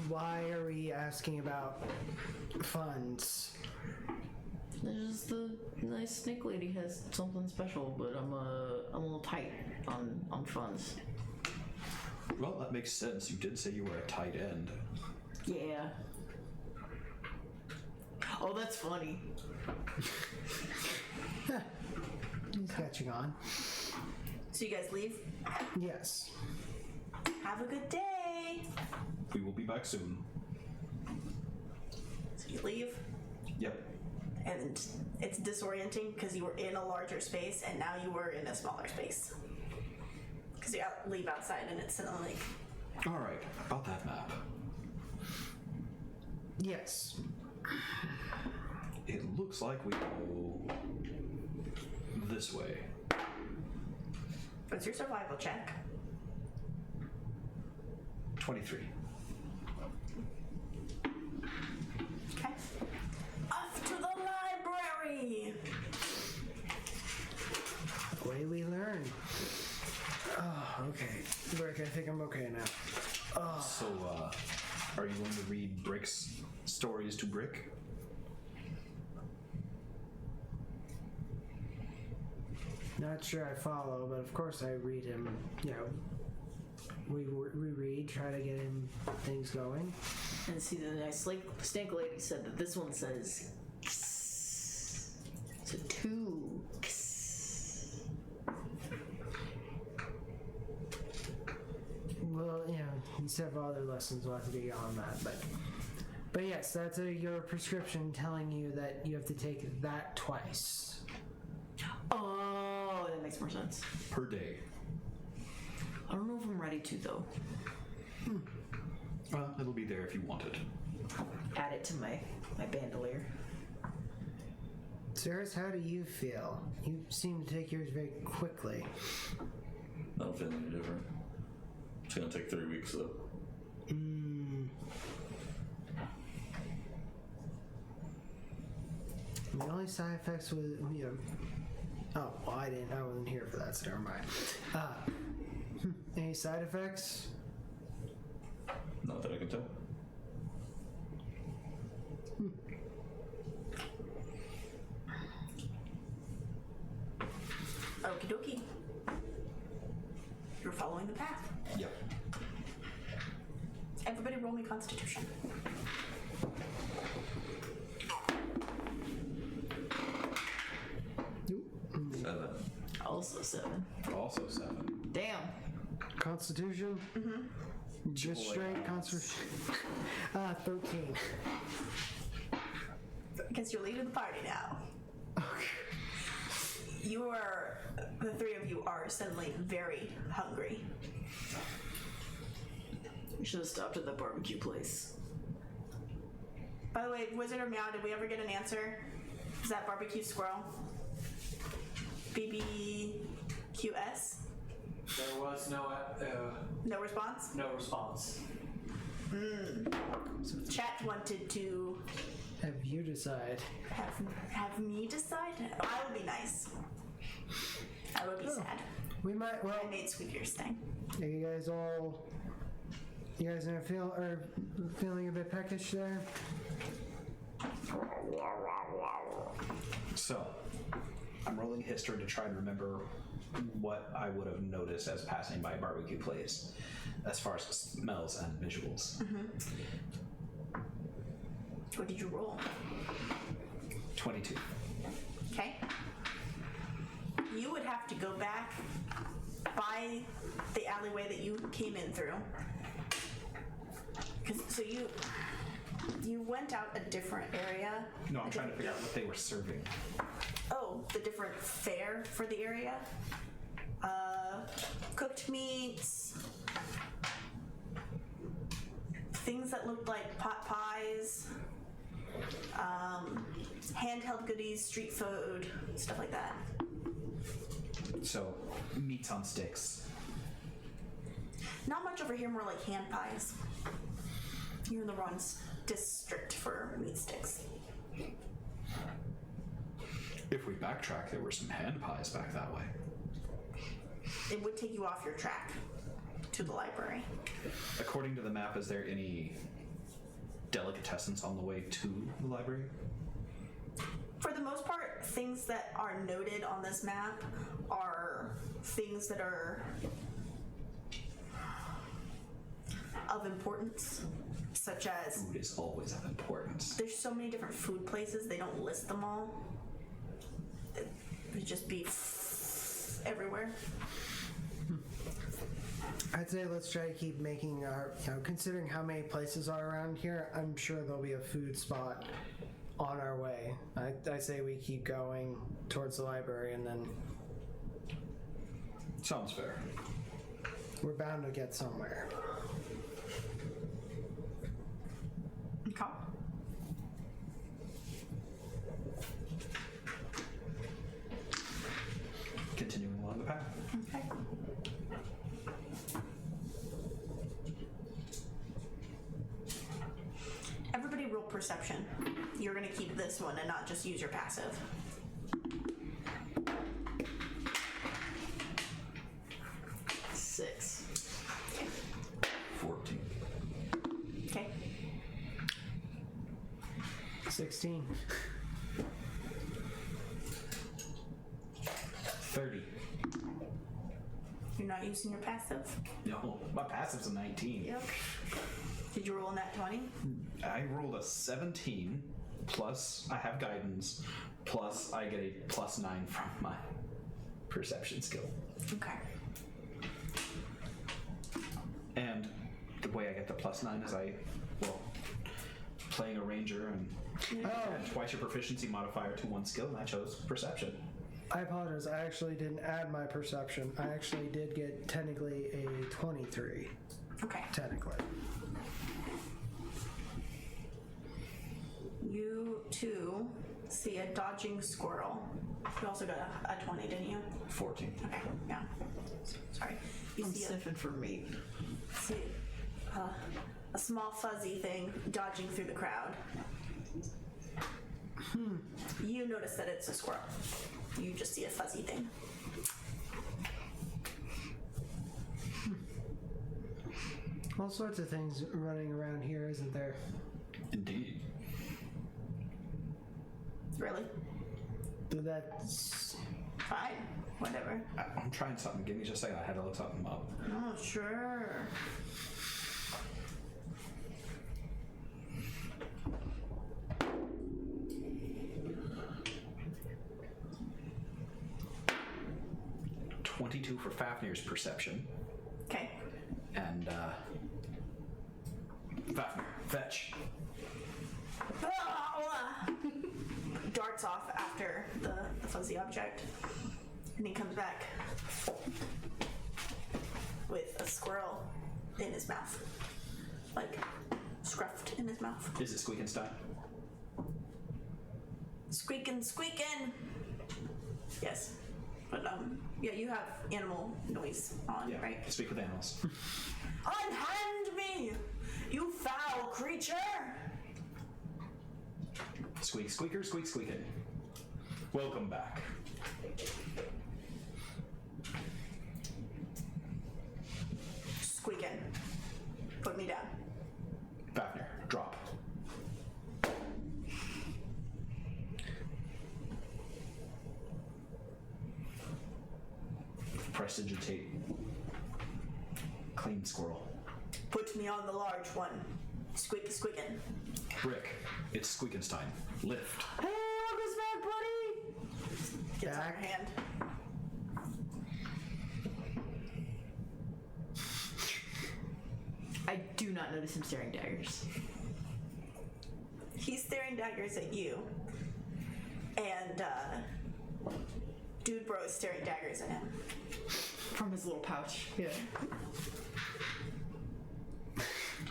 Why are we asking about funds? There's the nice snake lady has something special, but I'm a little tight on funds. Well, that makes sense. You did say you were a tight end. Yeah. Oh, that's funny. He's catching on. So you guys leave? Yes. Have a good day. We will be back soon. So you leave, Yep. and it's disorienting because you were in a larger space and now you were in a smaller space. Because you leave outside and it's suddenly like, All right. About that map. Yes. It looks like we go this way. what's your survival check? 23. Okay. Off to the library. The way we learn. Oh, okay. Rick, I think I'm okay now. So, are you going to read Brick's stories to Brick? Not sure I follow, but of course I read him. We read, try to get him things going. And see, the nice snake lady said that this one says "Kiss." So 2 kiss. several other lessons we'll have to do on that, but yes, that's your prescription telling you that you have to take that twice. Oh, that makes more sense. Per day. I don't know if I'm ready to though. Well, it'll be there if you want it. Add it to my bandolier. Cyrus, how do you feel? You seem to take yours very quickly. I don't feel any different. It's gonna take 3 weeks though. The only side effects was, oh, well, I wasn't here for that, so never mind. Any side effects? Not that I can tell. Okie dokie. You're following the path. Yep. Everybody roll me Constitution. Seven. Also 7. Also 7. Damn. Constitution? Mm-hmm. Just Joy straight odds. Constitution. 13. Because you're leading the party now. The three of you are suddenly very hungry. We should have stopped at the barbecue place. By the way, Wizard or Meow, did we ever get an answer? Is that barbecue squirrel? BBQS? There was No response? no response. Chat wanted to Have you decide? have me decide? I would be nice. I would be sad. We might, well, I made Squeaker's thing. are you guys are feeling a bit peckish there? So, I'm rolling history to try and remember what I would have noticed as passing by a barbecue place, as far as smells and visuals. What did you roll? 22. Okay. You would have to go back by the alleyway that you came in through. So you went out a different area. No, I'm trying to figure out what they were serving. Oh, the different fare for the area. Cooked meats, things that looked like pot pies, handheld goodies, street food, stuff like that. So, meats on sticks. Not much over here, more like hand pies. You're in the wrong district for meat sticks. If we backtrack, there were some hand pies back that way. It would take you off your track to the library. According to the map, is there any delicatessens on the way to the library? For the most part, things that are noted on this map are things that are of importance, such as Food is always of importance. there's so many different food places, they don't list them all. It'd just be everywhere. I'd say let's try to keep making our, considering how many places are around here, I'm sure there'll be a food spot on our way. I say we keep going towards the library and then Sounds fair. we're bound to get somewhere. Okay. Continuing along the path. Okay. Everybody roll perception. You're gonna keep this one and not just use your passive. Six. 14. Okay. 16. 30. You're not using your passive? No, my passive's a 19. Yep. Did you roll in that 20? I rolled a 17, plus I have guidance, plus I get a +9 from my perception skill. Okay. And the way I get the +9 is playing a ranger and add twice your proficiency modifier to one skill, and I chose perception. I apologize. I actually didn't add my perception. I actually did get technically a 23. Okay. Technically. You two see a dodging squirrel. You also got a 20, didn't you? 14. Okay, yeah. Sorry. You I'm see sniffing for meat. a small fuzzy thing dodging through the crowd. You notice that it's a squirrel. You just see a fuzzy thing. All sorts of things running around here, isn't there? Indeed. Really? That's... Fine. Whatever. I'm trying something. Give me just a second. I had to look something up. Oh, sure. $22 for Fafnir's perception. Okay. And, Fafnir, fetch. Darts off after the fuzzy object. And he comes back with a squirrel in his mouth. Like, scruffed in his mouth. Is it Squeakenstein? Squeakin'! Yes. But, yeah, you have animal noise on, Yeah, right? speak with animals. Unhand me, you foul creature! Squeak, squeaker, squeak, squeaking. Welcome back. Squeakin'. Put me down. Fafnir, drop. Prestidigitate. Clean squirrel. Put me on the large one. Squeakin'. Brick, it's Squeakenstein. Lift. Hey, Uncle Smack, buddy! Gets on her hand. I do not notice him staring daggers. He's staring daggers at you. And, Dude Bro is staring daggers at him. From his little pouch. Yeah.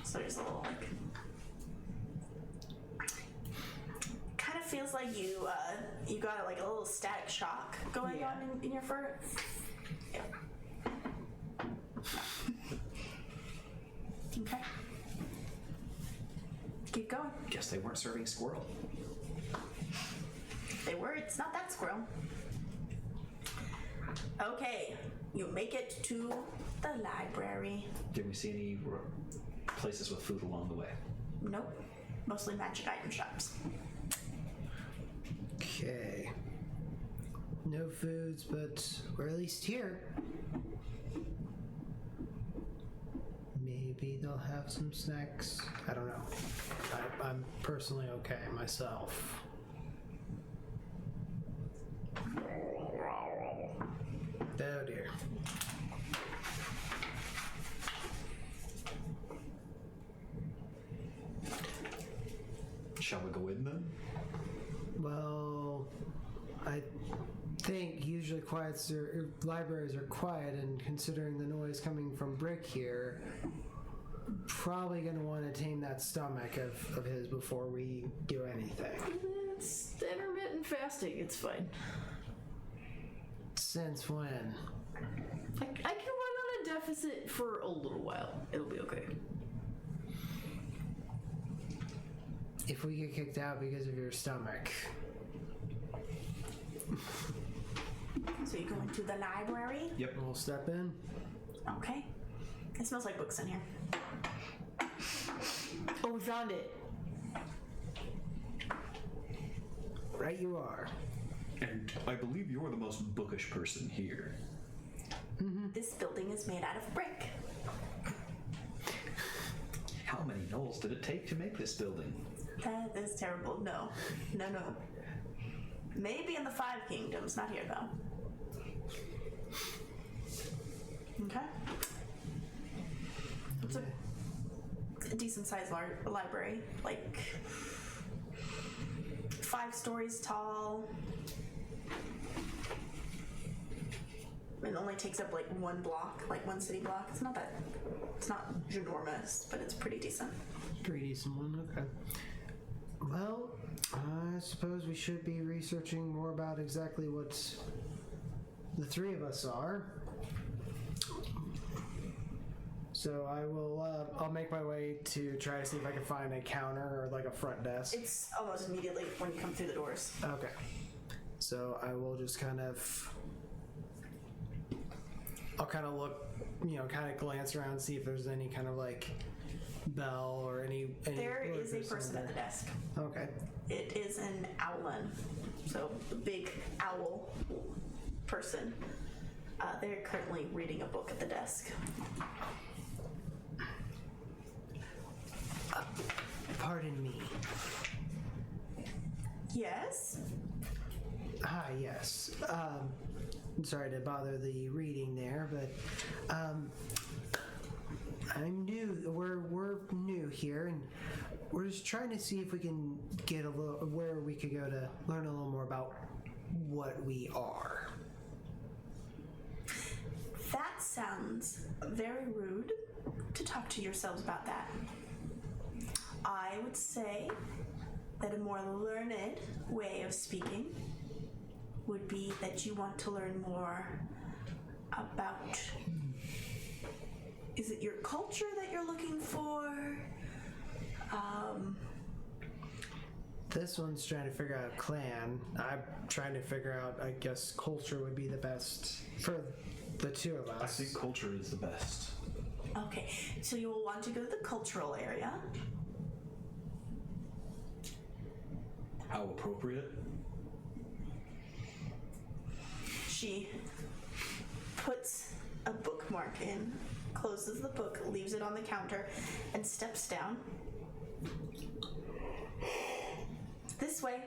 So there's a little, like... Kind of feels like you got, like, a little static shock going on in your fur. Yeah. Okay. Keep going. Guess they weren't serving squirrel. They were. It's not that squirrel. Okay. You make it to the library. Did we see any places with food along the way? Nope. Mostly magic item shops. Okay. No foods, but we're at least here. Maybe they'll have some snacks. I don't know. I'm personally okay myself. Oh dear. Shall we go in then? Well, I think usually libraries are quiet, and considering the noise coming from Brick here, probably going to want to tame that stomach of his before we do anything. It's intermittent fasting. It's fine. Since when? I can run on a deficit for a little while. It'll be okay. If we get kicked out because of your stomach. So you go into the library? Yep. We'll step in. Okay. It smells like books in here. Oh, we found it. Right you are. And I believe you're the most bookish person here. This building is made out of brick. How many gnolls did it take to make this building? That is terrible. No. Maybe in the Five Kingdoms, not here though. Okay. a decent sized library, like 5 stories tall. It only takes up like 1 block, like 1 city block. It's not ginormous, but it's pretty decent. Pretty decent one, okay. Well, I suppose we should be researching more about exactly what the 3 of us are. So I'll make my way to try to see if I can find a counter or like a front desk. It's almost immediately when you come through the doors. Okay. So I will just I'll kind of look, kind of glance around, see if there's any kind of like bell or any There is a workers person in at the there. desk. Okay. It is an owlin, so a big owl person. They're currently reading a book at the desk. Pardon me. Yes? Yes. I'm sorry to bother the reading there, but I'm new. We're new here, and we're just trying to see if we can get where we could go to learn a little more about what we are. That sounds very rude to talk to yourselves about that. I would say that a more learned way of speaking would be that you want to learn more about, is it your culture that you're looking for? This one's trying to figure out clan. I'm trying to figure out, I guess, culture would be the best for the 2 of us. I think culture is the best. Okay, so you will want to go to the cultural area. How appropriate? She puts a bookmark in, closes the book, leaves it on the counter, and steps down. This way.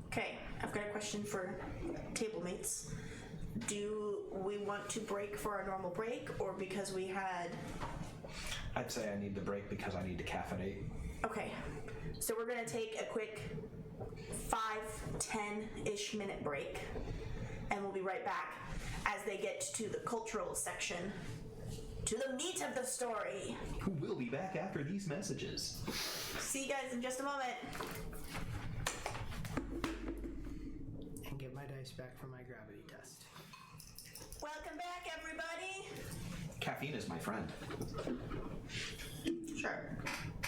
Okay, I've got a question for table mates. Do we want to break for our normal break, or because we had... I'd say I need the break because I need to caffeinate. Okay, so we're gonna take a quick 5-10-ish minute break, and we'll be right back as they get to the cultural section, to the meat of the story. We'll be back after these messages. See you guys in just a moment. And get my dice back from my gravity test. Welcome back, everybody. Caffeine is my friend. Sure.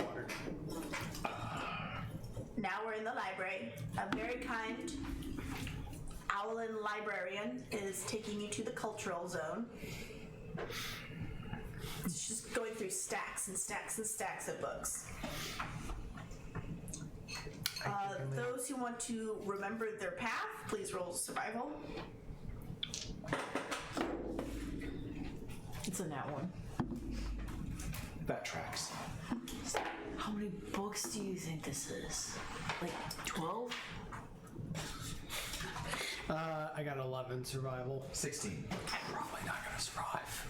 Water. Now we're in the library. A very kind owlin librarian is taking you to the cultural zone. It's just going through stacks and stacks and stacks of books. Those who want to remember their path, please roll survival. It's a nat 1. That tracks. How many books do you think this is? Like 12? I got 11 survival. 16. I'm probably not gonna survive.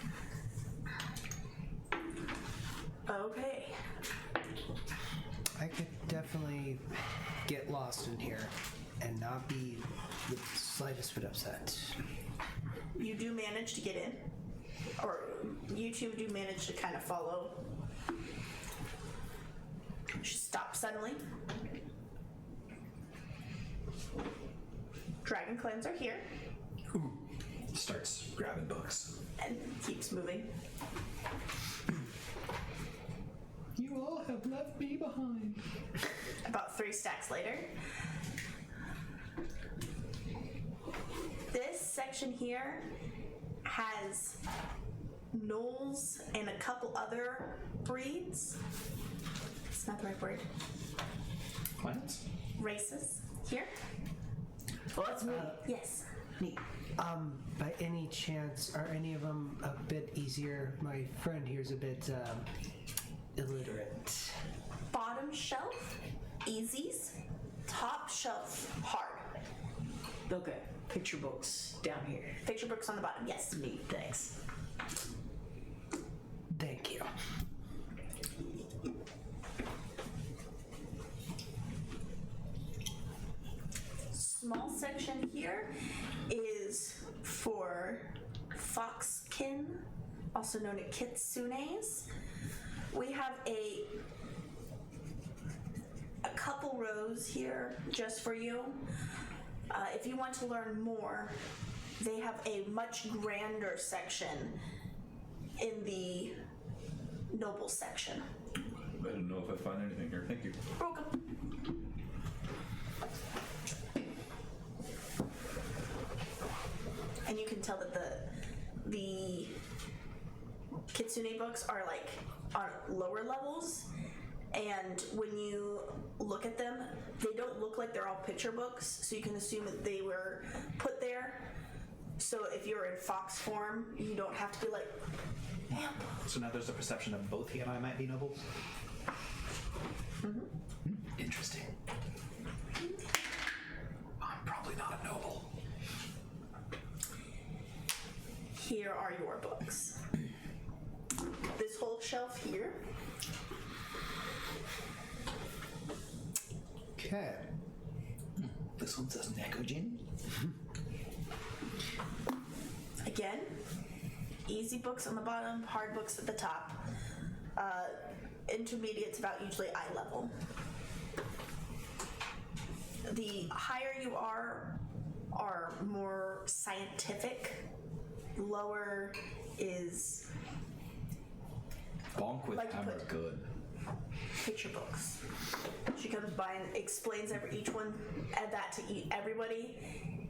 Okay. I could definitely get lost in here and not be the slightest bit upset. You do manage to get in. Or you two do manage to kind of follow. She stops suddenly. Dragon clans are here. Ooh. Starts grabbing books. And keeps moving. You all have left me behind. About 3 stacks later. This section here has gnolls and a couple other breeds. It's not the right word. Plants? Races. Here? Well, that's me. Yes. Neat. By any chance, are any of them a bit easier? My friend here's a bit illiterate. Bottom shelf, easies. Top shelf, hard. Okay. Picture books down here. Picture books on the bottom, yes. Neat, thanks. Thank you. Small section here is for foxkin, also known as kitsunes. We have a couple rows here just for you. If you want to learn more, they have a much grander section in the noble section. I didn't know if I'd find anything here. Thank you. Welcome. And you can tell that the kitsune books are like on lower levels, and when you look at them, they don't look like they're all picture books, so you can assume that they were put there. So if you're in fox form, you don't have to be like, damn. So now there's a perception that both he and I might be nobles? Interesting. I'm probably not a noble. Here are your books. This whole shelf here. Okay. This one says Nekojin. Again, easy books on the bottom, hard books at the top. Intermediate's about usually eye level. The higher you are more scientific. Lower is Bonk with Like to hammer put- good. picture books. She comes by and explains each one, add that to everybody,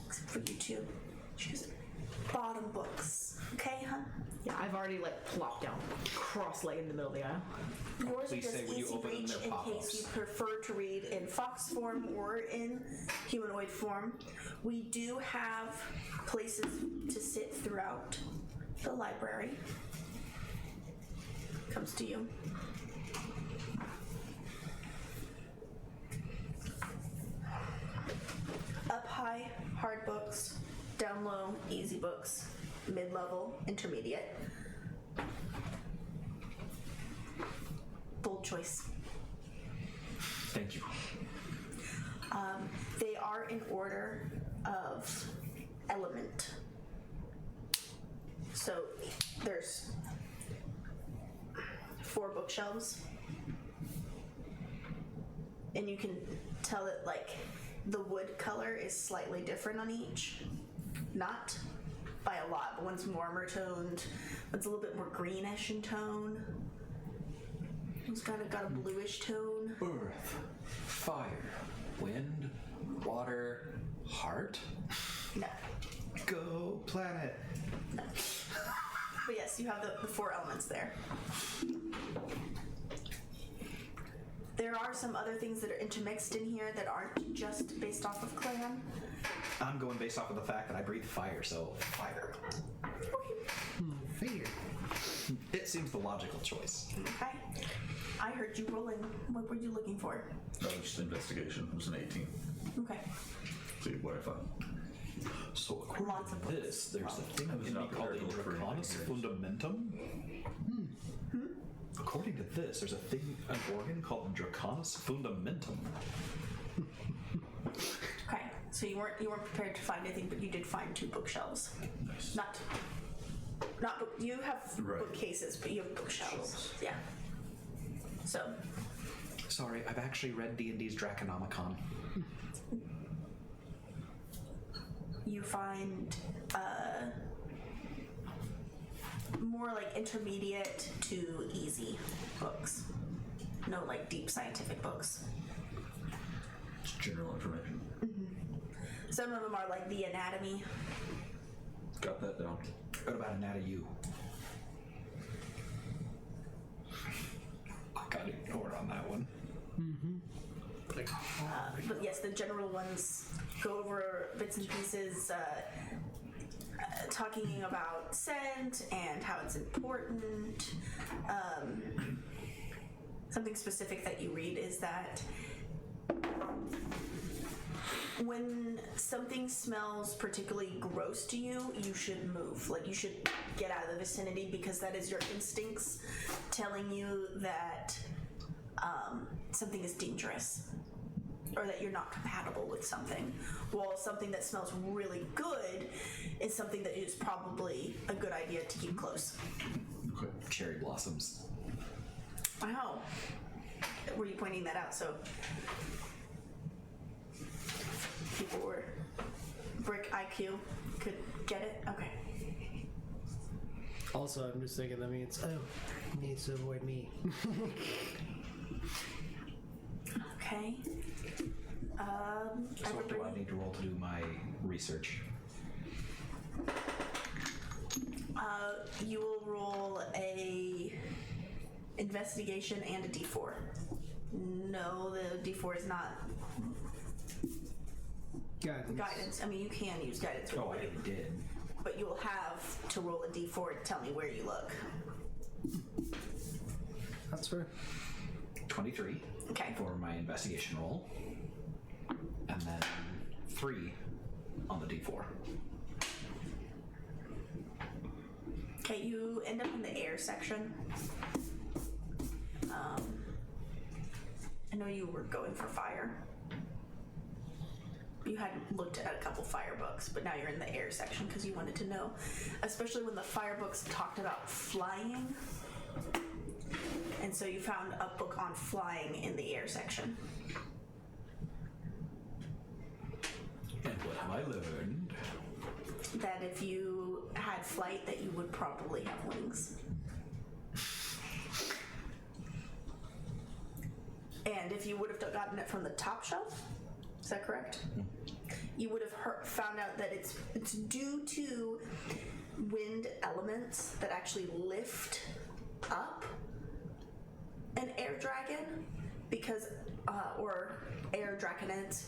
except for you two. She goes, bottom books. Okay, huh? Yeah, I've already like plopped down, cross-legged in the middle of the aisle. Yours are Please just say when you easy open them, reach they're in pop-ups. case you prefer to read in fox form or in humanoid form. We do have places to sit throughout the library. Comes to you. Up high, hard books. Down low, easy books. Mid-level, intermediate. Bold choice. Thank you. They are in order of element. So there's 4 bookshelves, and you can tell that like the wood color is slightly different on each. Not by a lot, but one's warmer toned, one's a little bit more greenish in tone. One's kind of got a bluish tone. Earth, fire, wind, water, heart. No. Go planet. No. But yes, you have the 4 elements there. There are some other things that are intermixed in here that aren't just based off of clan. I'm going based off of the fact that I breathe fire, so fire. Figured. It seems the logical choice. Okay. I heard you rolling. What were you looking for? Just investigation. It was an 18. Okay. See what I found. So according Lots to of books. this, there's a thing I was in me not called prepared a to look for Draconis anything here. Fundamentum. According to this, there's a thing, an organ called Draconis Fundamentum. Okay. So you weren't prepared to find anything, but you did find 2 bookshelves. Nice. Not book. You have Right. bookcases, but you have bookshelves. Yeah. So Sorry, I've actually read D&D's Draconomicon. you find more like intermediate to easy books. No like deep scientific books. Just general information. Some of them are like the anatomy. Got that down. What about an out of you? I got ignored on that one. But yes, the general ones go over bits and pieces, talking about scent and how it's important. Something specific that you read is that when something smells particularly gross to you, you should move. Like, you should get out of the vicinity, because that is your instincts telling you that something is dangerous, or that you're not compatible with something. While something that smells really good is something that is probably a good idea to keep close. Cherry blossoms. Wow. Were you pointing that out? So people were brick IQ could get it? Okay. Also, I'm just thinking that means, he needs to avoid me. Okay. So what do I need to roll to do my research? You will roll a investigation and a D4. No, the D4 is not guidance. I mean, you can use guidance with Oh, I already did. but you will have to roll a D4 to tell me where you look. That's fair. 23 Okay. for my investigation roll. And then 3 on the D4. Okay, you end up in the air section. I know you were going for fire. You hadn't looked at a couple fire books, but now you're in the air section because you wanted to know. Especially when the fire books talked about flying. And so you found a book on flying in the air section. And what have I learned? That if you had flight, that you would probably have wings. And if you would have gotten it from the top shelf, is that correct? You would have found out that it's due to wind elements that actually lift up an air dragon, because or air dragonids,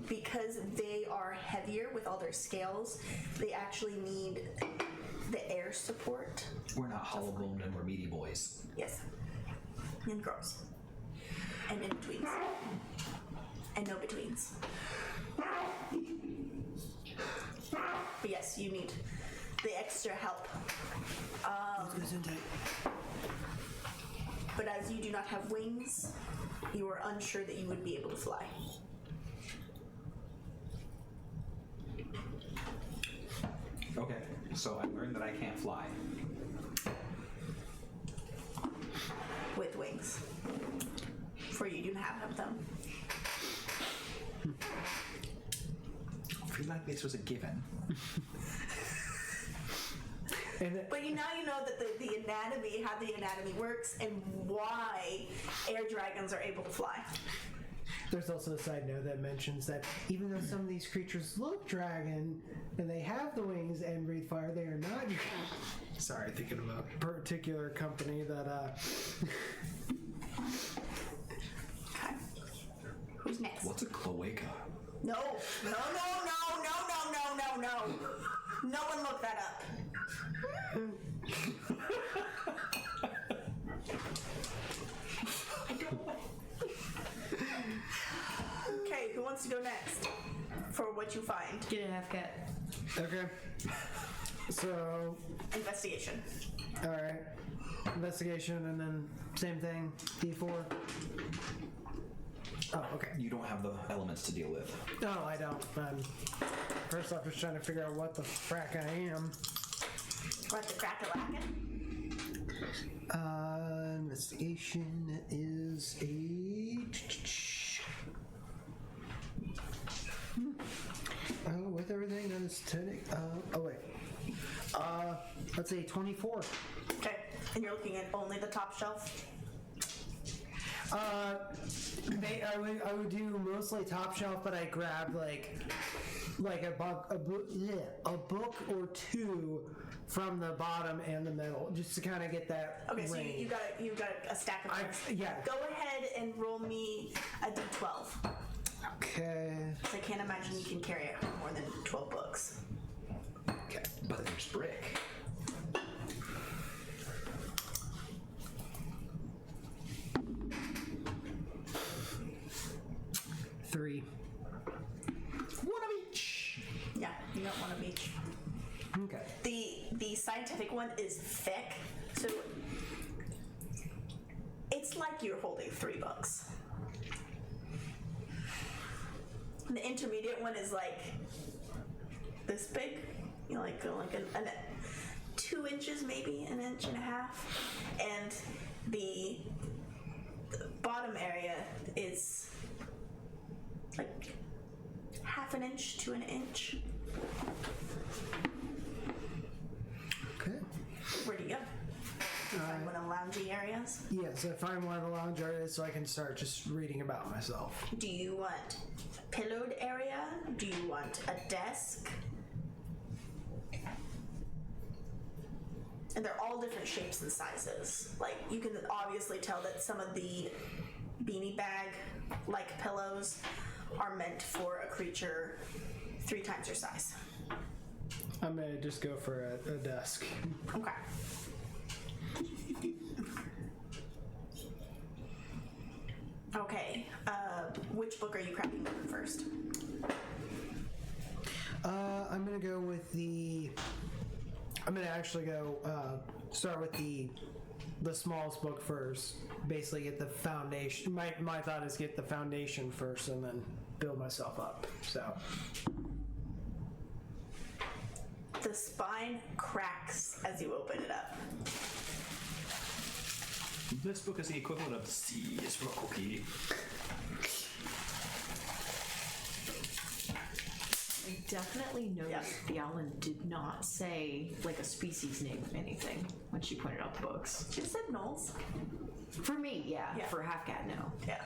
because they are heavier with all their scales. They actually need the air support. We're not hollow boned and we're meaty boys. Yes, and girls, and in betweens, and no betweens. But yes, you need the extra help. But as you do not have wings, you are unsure that you would be able to fly. Okay, so I learned that I can't fly. With wings. For you do not have them. I feel like this was a given. But now you know that the anatomy, how the anatomy works, and why air dragons are able to fly. There's also a side note that mentions that even though some of these creatures look dragon and they have the wings and breathe fire, they are not. Sorry, thinking of a particular company that. Okay. Who's next? What's a cloaca? No. No. No one look that up. Okay, who wants to go next for what you find? Get a half cat. Okay. So, Investigation. alright. Investigation and then same thing. D4. Oh, okay. You don't have the elements to deal with. No, I don't. First off, just trying to figure out what the frack I am. What, the crack-a-lackin'? Investigation is a. Oh, with everything that is today. Oh wait. Let's say 24. Okay, and you're looking at only the top shelf? I would do mostly top shelf, but I grabbed like a book or two from the bottom and the middle, just to kind of get that. Okay, so range. you got a stack of books. Yeah. Go ahead and roll me a d12. Okay. So I can't imagine you can carry more than 12 books. Okay. But there's brick. Three. Woo! scientific one is thick, so it's like you're holding 3 books. The intermediate one is like this big, you know, like 2 inches, maybe 1.5 inches, and the bottom area is like 1/2 inch to 1 inch. Okay. Where do you go? Find one of the loungy areas. Yeah, so find one of the lounge areas so I can start just reading about myself. Do you want a pillowed area? Do you want a desk? And they're all different shapes and sizes. Like, you can obviously tell that some of the beanie bag-like pillows are meant for a creature 3 times your size. I'm gonna just go for a desk. Okay. Okay, which book are you cracking open first? I'm gonna go with I'm gonna actually go start with the smallest book first. Basically, get the foundation. My thought is get the foundation first, and then build myself up. So The spine cracks as you open it up. This book is the equivalent of C is for cookie. I definitely noticed Fallon did not say like a species name of anything when she pointed out the books. She said Knowles. For me, yeah. Yeah. For half cat, no. Yeah.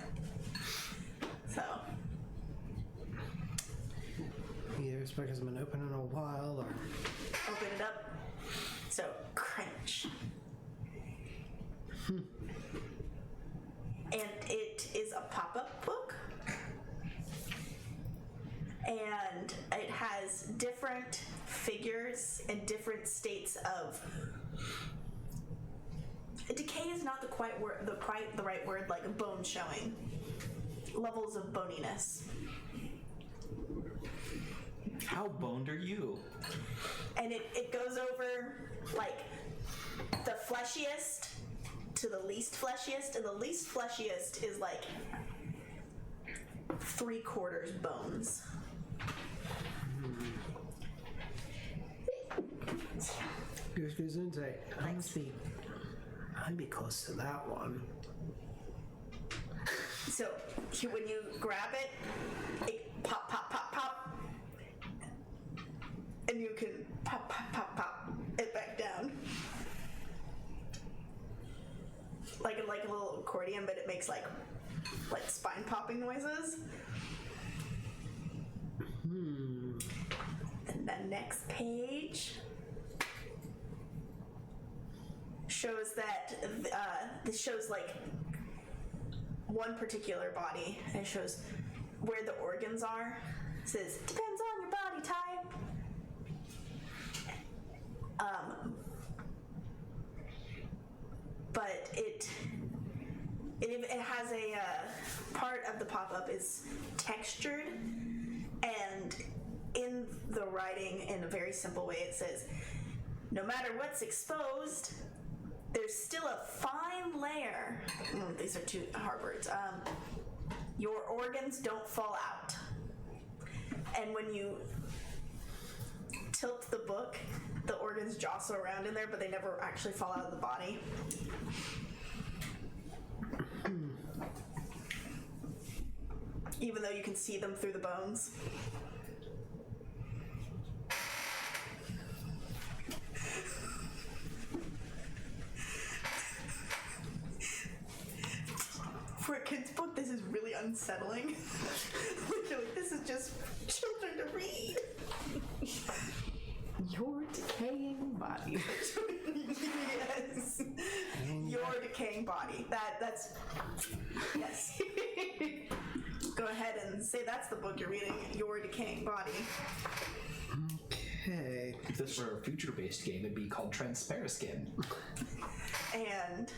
So, either it's because I've been open in a while, or open it up. So, crunch. And it is a pop-up book. And it has different figures and different states of decay is not the right word, like bone showing. Levels of boniness. How boned are you? And it goes over like the fleshiest to the least fleshiest, and the least fleshiest is like 3/4 bones. goes insight. I'd be close to that one. So when you grab it, it pop, pop, pop, pop, and you can pop, pop, pop, pop it back down. Like a little accordion, but it makes like spine popping noises. And the next page shows that this shows like one particular body, and it shows where the organs are. It says depends on your body type. But it has a part of the pop-up is textured, and in the writing, in a very simple way, it says, no matter what's exposed, there's still a fine layer. These are 2 hard words. Your organs don't fall out. And when you tilt the book, the organs jostle around in there, but they never actually fall out of the body. Even though you can see them through the bones. For a kid's book, this is really unsettling. Literally, this is just children to read. Your decaying body. Yes. Your decaying body. That's yes. Go ahead and say that's the book you're reading. Your decaying body. Okay. If this were a future-based game, it'd be called Transpariskin. And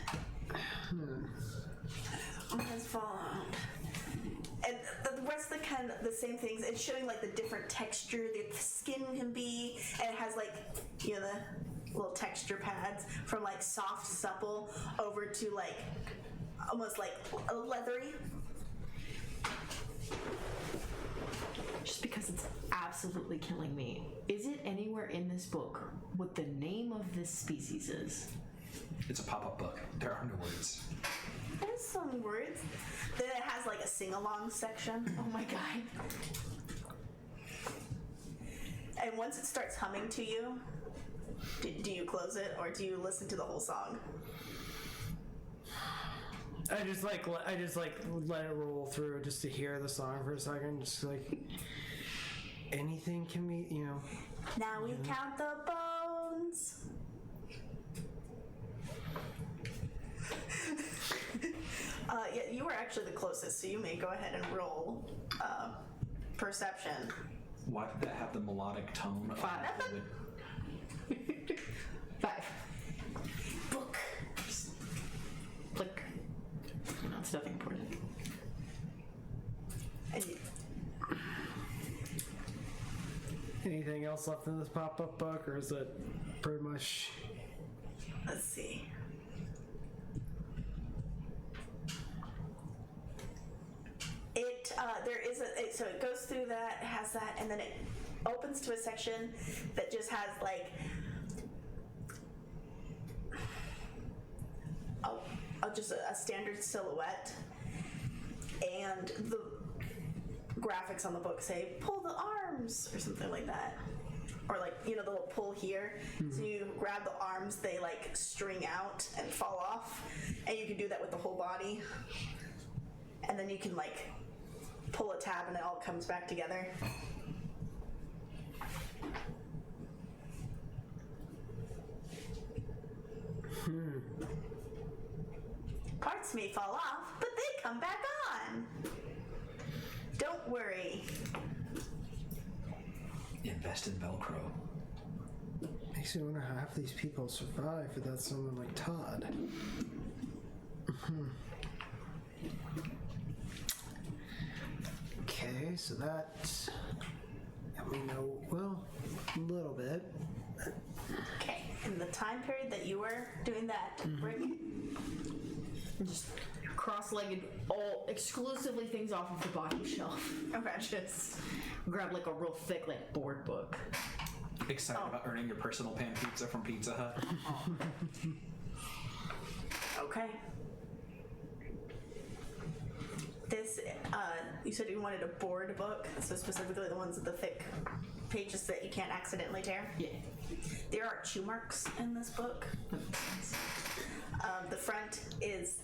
has fallen. And the rest of the same things. It's showing like the different texture that the skin can be, and it has like, you know, little texture pads from like soft, supple over to like almost like leathery. Just because it's absolutely killing me. Is it anywhere in this book what the name of this species is? It's a pop-up book. There are no words. There's some words. Then it has like a sing-along section. Oh my god. And once it starts humming to you, do you close it or do you listen to the whole song? I just like let it roll through just to hear the song for a second. Just like anything can be, you know. Now we count the bones. Yeah, you were actually the closest, so you may go ahead and roll perception. Why did that have the melodic tone of 5. 5. Book. Click. No, it's nothing important. And you, Anything else left in this pop-up book, or is it pretty much? let's see. It there is so it goes through that, has that, and then it opens to a section that just has like just a standard silhouette, and the graphics on the book say pull the arms or something like that, or like, you know, the little pull here. So you grab the arms, they like string out and fall off, and you can do that with the whole body, and then you can like pull a tab and it all comes back together. Parts may fall off, but they come back on. Don't worry. Invest in Velcro. Makes me wonder how half these people survive without someone like Todd. Okay, so that we know, well, a little bit. Okay, in the time period that you were doing that, Rick, Just cross-legged, all exclusively things off of the bottom shelf. okay, Just grab like a real thick like board book. Excited about earning your personal pan pizza from Pizza Hut? okay. This, you said you wanted a board book, so specifically the ones with the thick pages that you can't accidentally tear. Yeah. There are chew marks in this book. The front is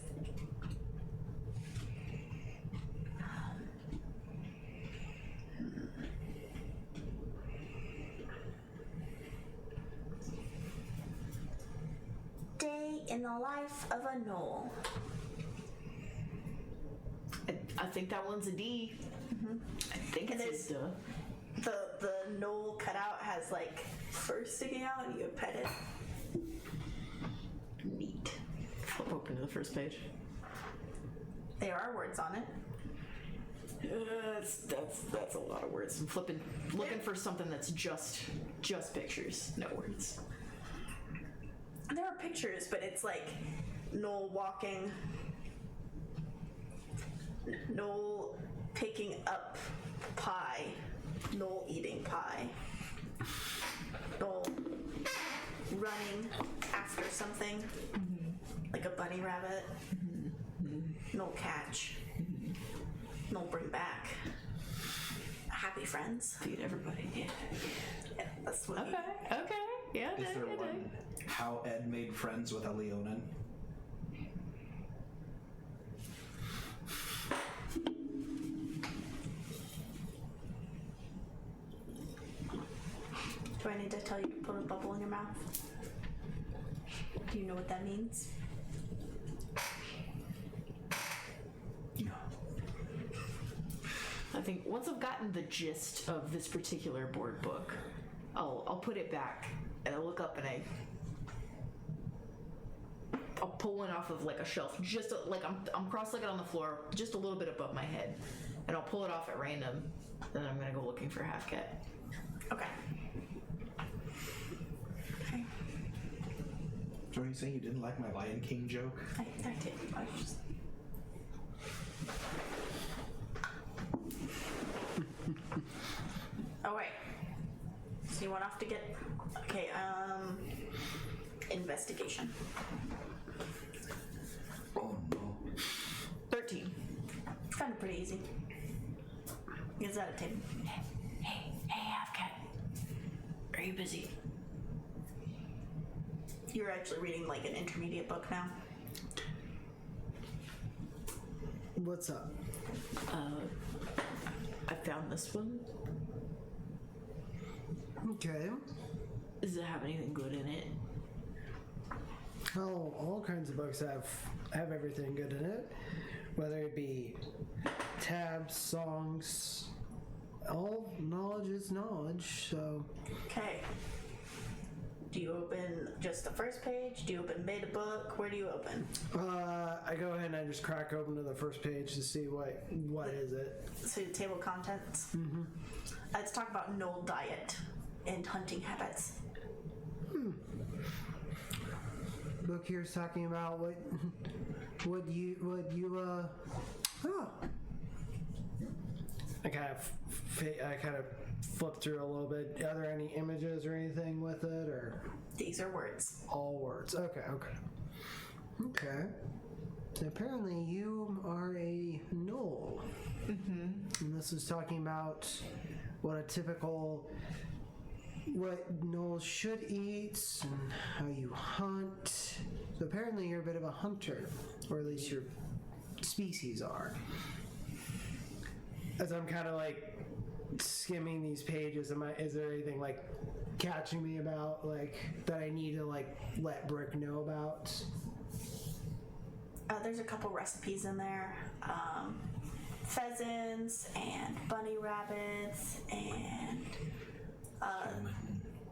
Day in the life of a gnoll. I think that one's a D. I think And it's a duh. The gnoll cutout has like fur sticking out, and you can pet it. Neat. Flip open to the first page. There are words on it. That's a lot of words. I'm looking for something that's just pictures, no words. There are pictures, but it's like Noel walking, Noel picking up pie, Noel eating pie, Noel running after something, like a bunny rabbit, Noel catch, Noel bring back. Happy friends. Feed everybody. Yeah, that's what we Okay. Yeah. Is there one how Ed made friends with a Leonin? Do I need to tell you to put a bubble in your mouth? Do you know what that means? No. I think once I've gotten the gist of this particular board book, I'll put it back and I'll look up and I'll pull one off of like a shelf, just like I'm cross-legged on the floor, just a little bit above my head, and I'll pull it off at random. Then I'm gonna go looking for Half Cat. Okay. Okay. So are you saying you didn't like my Lion King joke? I did. I was just. Oh wait. So you went off to get. Okay. Investigation. Oh no. 13. It's kind of pretty easy. Is that a 10? Hey, Halfcat. Are you busy? You're actually reading like an intermediate book now. What's up? I found this one. Okay. Does it have anything good in it? Oh, all kinds of books have everything good in it, whether it be tabs, songs. All knowledge is knowledge. So. Okay. Do you open just the first page? Do you open mid book? Where do you open? I go ahead and I just crack open to the first page to see what is it. So table of contents. Mm-hmm. Let's talk about Knoll diet and hunting habits. Book here's talking about what you oh. I kind of flip through a little bit. Are there any images or anything with it, or These are words. all words? Okay. So apparently you are a gnoll. Mm-hmm. And this is talking about what gnolls should eat and how you hunt. So apparently you're a bit of a hunter, or at least your species are. As I'm kind of like skimming these pages, is there anything like catching me about like that I need to like let Brick know about? There's a couple recipes in there. Pheasants and bunny rabbits and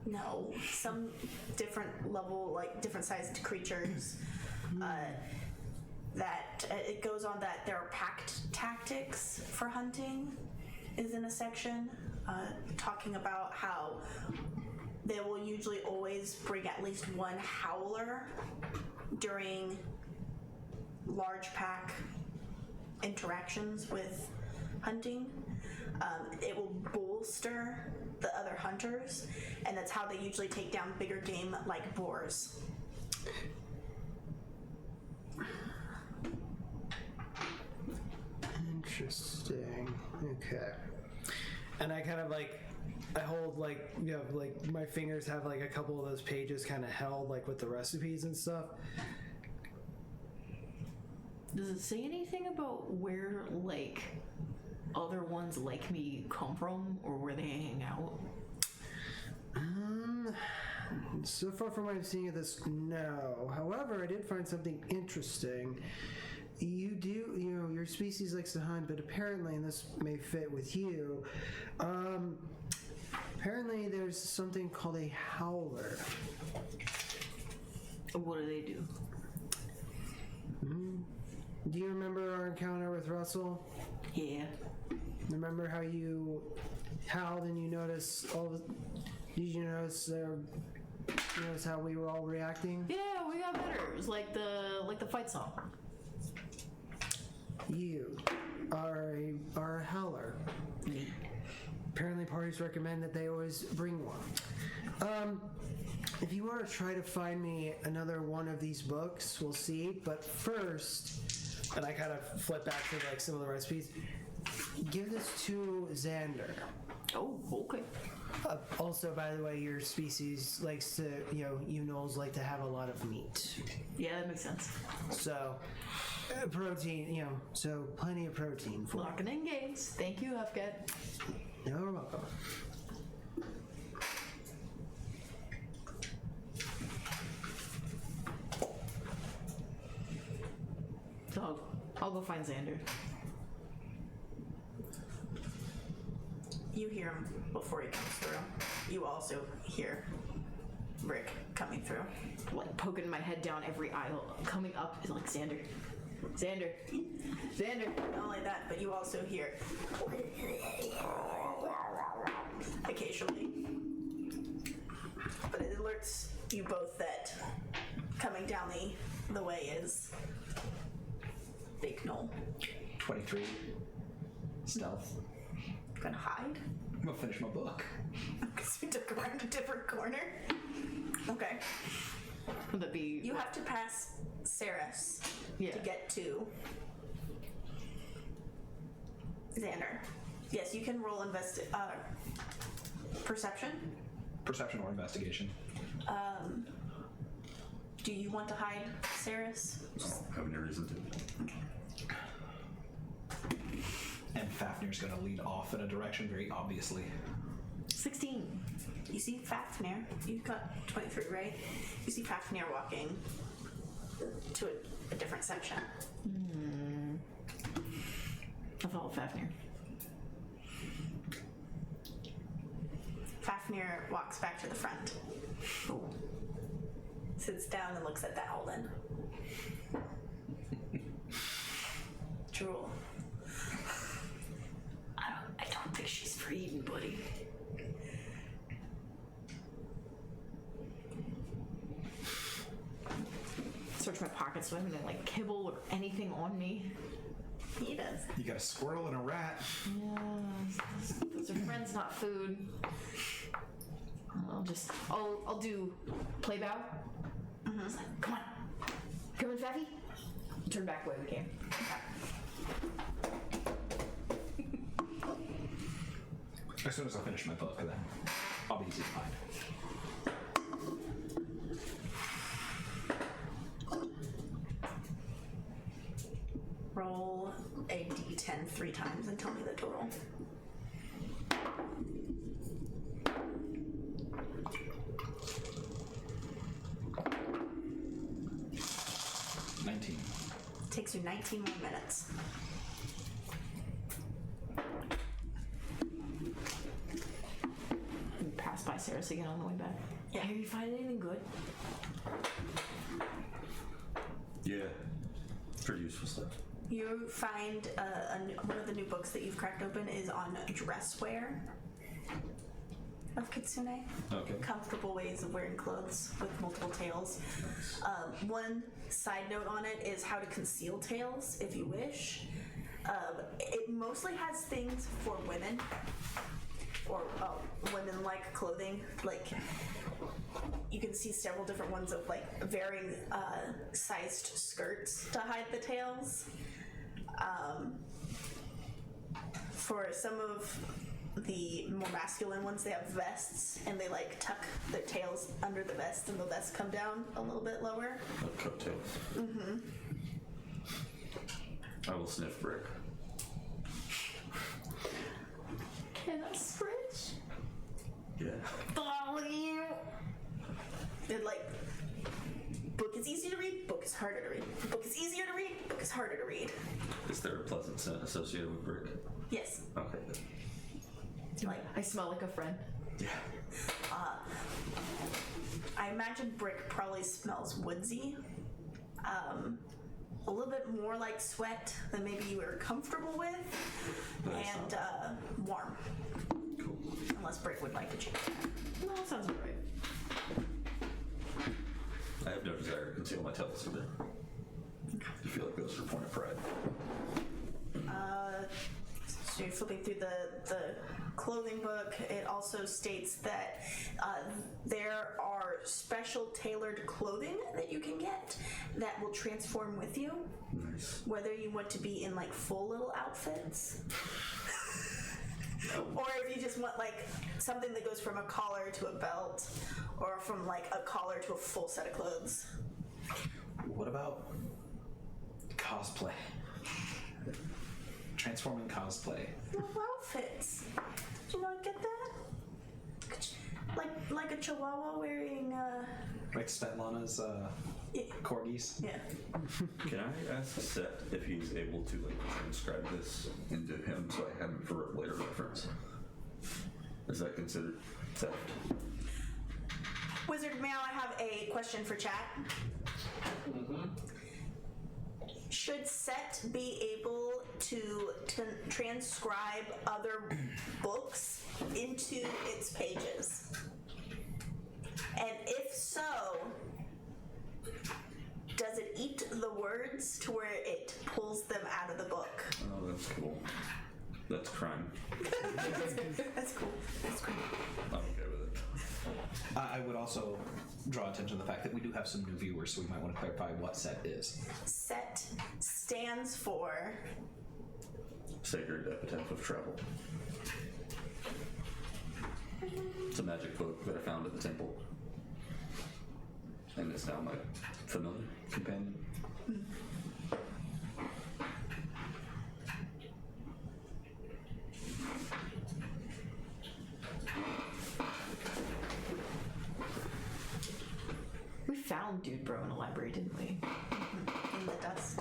no, some different level, like different sized creatures. That it goes on that there are packed tactics for hunting is in a section talking about how they will usually always bring at least one howler during large pack interactions with hunting. It will bolster the other hunters, and that's how they usually take down bigger game like boars. Interesting. Okay. And I kind of like, I hold like, you know, like my fingers have like a couple of those pages kind of held like with the recipes and stuff. Does it say anything about where, like, other ones like me come from, or where they hang out? So far from what I'm seeing of this, no. However, I did find something interesting. You do, you know, your species likes to hunt, but apparently, and this may fit with you, apparently there's something called a howler. What do they do? Do you remember our encounter with Russell? Yeah. Remember how you howled and you noticed did you notice how we were all reacting? Yeah, we got better. It was like the fight song. You are a howler. Me. Apparently parties recommend that they always bring one. If you want to try to find me another one of these books, we'll see. But first, and I kind of flip back to like some of the recipes, give this to Xander. Oh, okay. Also, by the way, your species likes to, you gnolls like to have a lot of meat. Yeah, that makes sense. So, protein, so plenty of protein for Locking in games. Thank you, Hufcat. You're welcome. So I'll go find Xander. You hear him before he comes through. You also hear Rick coming through. Like poking my head down every aisle. Coming up is like Xander. Xander. Xander. Not only that, but you also hear occasionally. But it alerts you both that coming down the way is Big Knoll. 23. Stealth. Gonna hide? I'm gonna finish my book. Because we took around a different corner. Okay. Would that be? You have to pass Ceres Yeah. to get to Xander. Yes, you can roll perception. Perception or investigation. Do you want to hide Ceres? I don't have any reason to. And Fafnir's gonna lead off in a direction very obviously. 16. You see Fafnir. You've got 23, right? You see Fafnir walking to a different section. I follow Fafnir. Fafnir walks back to the front. Sits down and looks at the Owlin. Drool. I don't think she's for eating, buddy. Search my pockets so I haven't like kibble or anything on me. He does. You got a squirrel and a rat. Yeah, those are friends, not food. I'll do play bow. It's like, come on, come on, Faffy. Turn back the way we came. As soon as I finish my book, then I'll be easy to find. Roll a d10 3 times and tell me the total. Takes you 19 more minutes. We pass by Sarah's again on the way back. Yeah. Have you find anything good? Yeah. Pretty useful stuff. You find one of the new books that you've cracked open is on dress wear of Kitsune. Okay. Comfortable ways of wearing clothes with multiple tails. One side note on it is how to conceal tails if you wish. It mostly has things for women or women-like clothing. Like you can see several different ones of like varying sized skirts to hide the tails. For some of the more masculine ones, they have vests and they like tuck their tails under the vest and the vests come down a little bit lower. Like coattails. Mm-hmm. I will sniff Brick. Can I stretch? Yeah. Follow you. They're like, book is easier to read, book is harder to read. Book is easier to read, book is harder to read. Is there a pleasant scent associated with Brick? Yes. Okay. Like, I smell like a friend. Yeah. I imagine Brick probably smells woodsy. A little bit more like sweat than maybe you were comfortable with. Nice. And warm. Cool. Unless Brick would like to change that. No, that sounds alright. I have no desire to conceal my tails either. I feel like those are a point of pride. So you're flipping through the clothing book. It also states that there are special tailored clothing that you can get that will transform with you. Nice. Whether you want to be in like full little outfits, or if you just want like something that goes from a collar to a belt, or from like a collar to a full set of clothes. What about cosplay? Transforming cosplay. Little outfits. Did you not get that? Like a chihuahua wearing Like Svetlana's corgis. yeah. Can I ask Seth if he's able to like transcribe this into him so I have it for later reference? Is that considered theft? Wizard, may I have a question for chat? Should Set be able to transcribe other books into its pages? And if so, does it eat the words to where it pulls them out of the book? Oh, that's cool. That's crime. That's cool. That's cool. I'm okay with it. I would also draw attention to the fact that we do have some new viewers, so we might want to clarify what set is. Set stands for Sacred Epitaph of Travel. It's a magic book that I found at the temple. And it's now my familiar companion. We found Dude Bro in a library, didn't we? in the dust.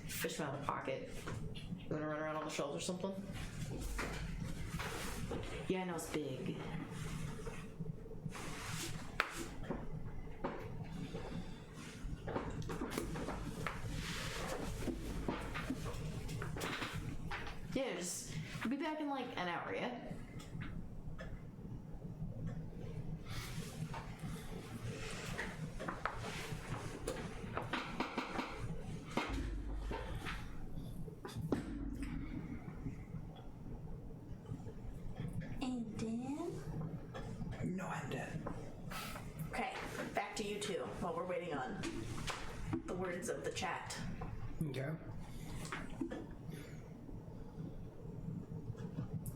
Fished him out of a pocket. You wanna run around on the shelves or something? Yeah, I know it's big. Yeah, just we'll be back in like an hour, yeah? And then, No, I'm dead. okay, back to you two while we're waiting on the words of the chat. Okay.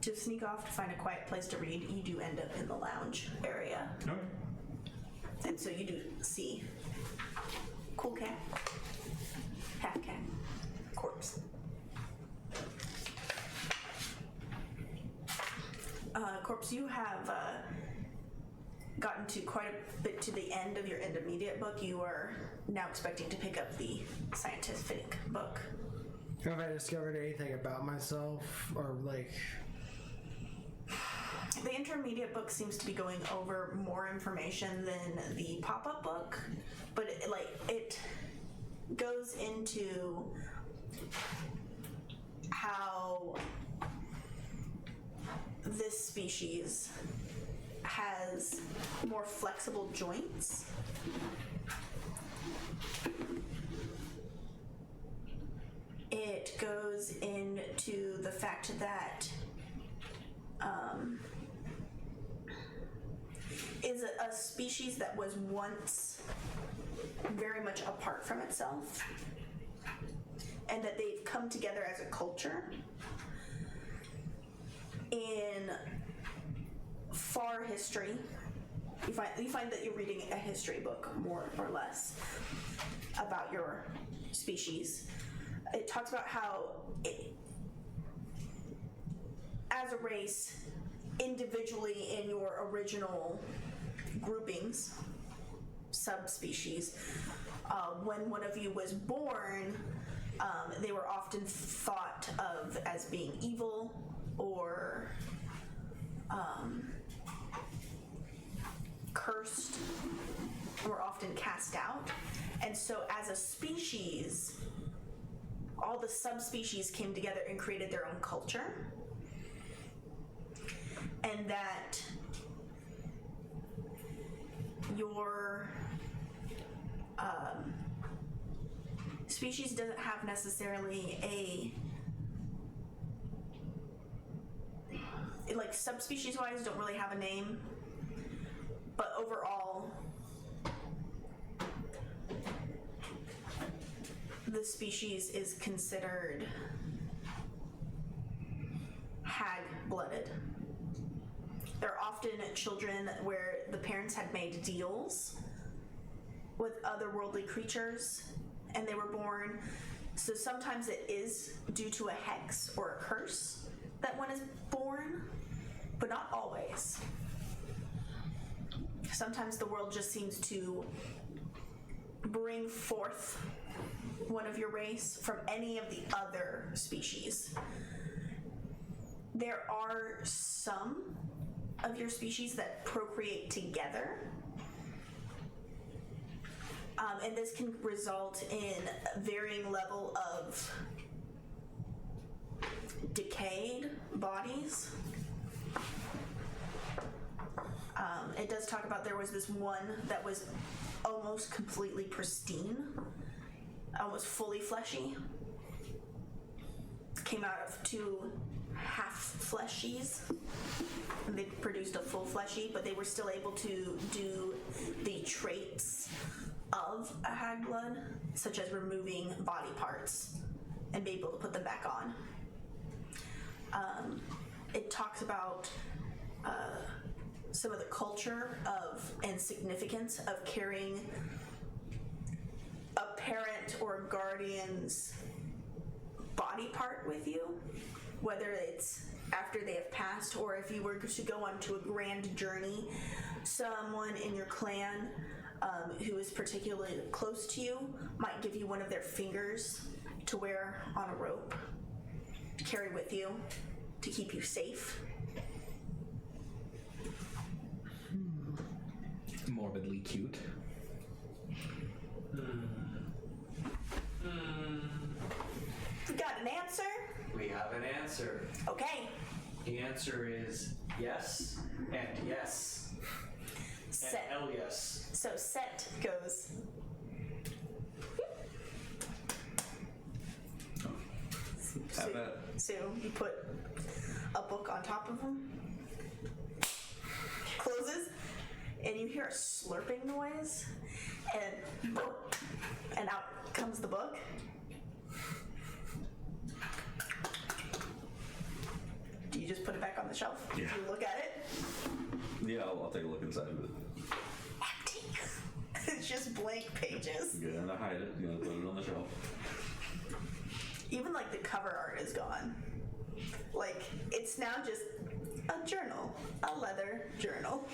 To sneak off to find a quiet place to read, you do end up in the lounge area. Okay. And so you do see cool cat, half cat, corpse. Corpse, you have gotten to quite a bit to the end of your intermediate book. You are now expecting to pick up the scientific book. Have I discovered anything about myself, or like? The intermediate book seems to be going over more information than the pop-up book, but it goes into how this species has more flexible joints. It goes into the fact that is a species that was once very much apart from itself, and that they've come together as a culture in far history. You find that you're reading a history book, more or less, about your species. It talks about how as a race, individually in your original groupings, subspecies, when one of you was born, they were often thought of as being evil or cursed, or often cast out. And so as a species, all the subspecies came together and created their own culture. And that your species doesn't have necessarily like subspecies wise don't really have a name, but overall the species is considered hag-blooded. They're often children where the parents had made deals with otherworldly creatures and they were born. So sometimes it is due to a hex or a curse that one is born, but not always. Sometimes the world just seems to bring forth one of your race from any of the other species. There are some of your species that procreate together, and this can result in a varying level of decayed bodies. It does talk about there was this one that was almost completely pristine, almost fully fleshy. Came out of 2 half fleshies. And they produced a full fleshy, but they were still able to do the traits of a hag blood, such as removing body parts and be able to put them back on. It talks about some of the culture of and significance of carrying a parent or guardian's body part with you, whether it's after they have passed or if you were to go on to a grand journey, someone in your clan who is particularly close to you might give you one of their fingers to wear on a rope to carry with you to keep you safe. Morbidly cute. We got an answer? We have an answer. Okay. The answer is yes and yes. Set. And hell yes. So Set goes. Have that. So you put a book on top of him, closes, and you hear a slurping noise, and out comes the book. Do you just put it back on the shelf? Yeah. Do you look at it? Yeah, I'll take a look inside of it. Empty. It's just blank pages. I'm gonna hide it. I'm gonna put it on the shelf. Even like the cover art is gone. Like it's now just a journal, a leather journal.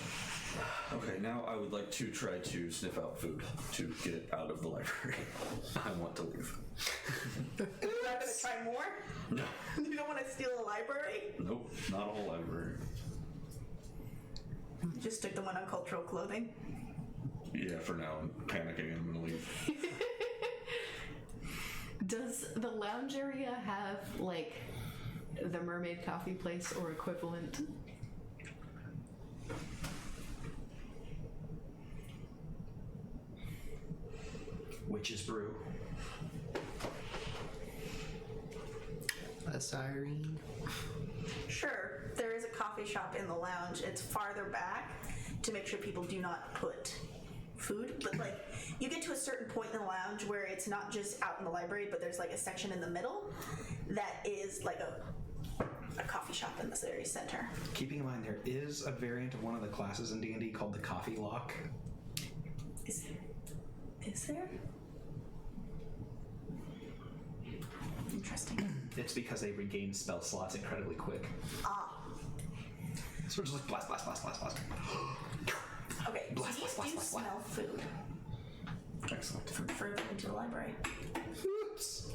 Okay, now I would like to try to sniff out food to get out of the library. I want to leave. You're not gonna try more? No. You don't want to steal a library? Nope, not a whole library. You just took the one on cultural clothing. Yeah, for now I'm panicking. I'm gonna leave. Does the lounge area have, like, the mermaid coffee place or equivalent? Witch's brew. A siren. Sure, there is a coffee shop in the lounge. It's farther back to make sure people do not put food, but like you get to a certain point in the lounge where it's not just out in the library, but there's like a section in the middle that is like a coffee shop in this very center. Keeping in mind there is a variant of one of the classes in D&D called the Coffee Lock. Is there? Interesting. It's because they regain spell slots incredibly quick. Ah. So we're just like blast, blast, blast, blast, blast. Okay, Blast, so blast, you blast, do blast, smell food Excellent. from further into the library. Oops.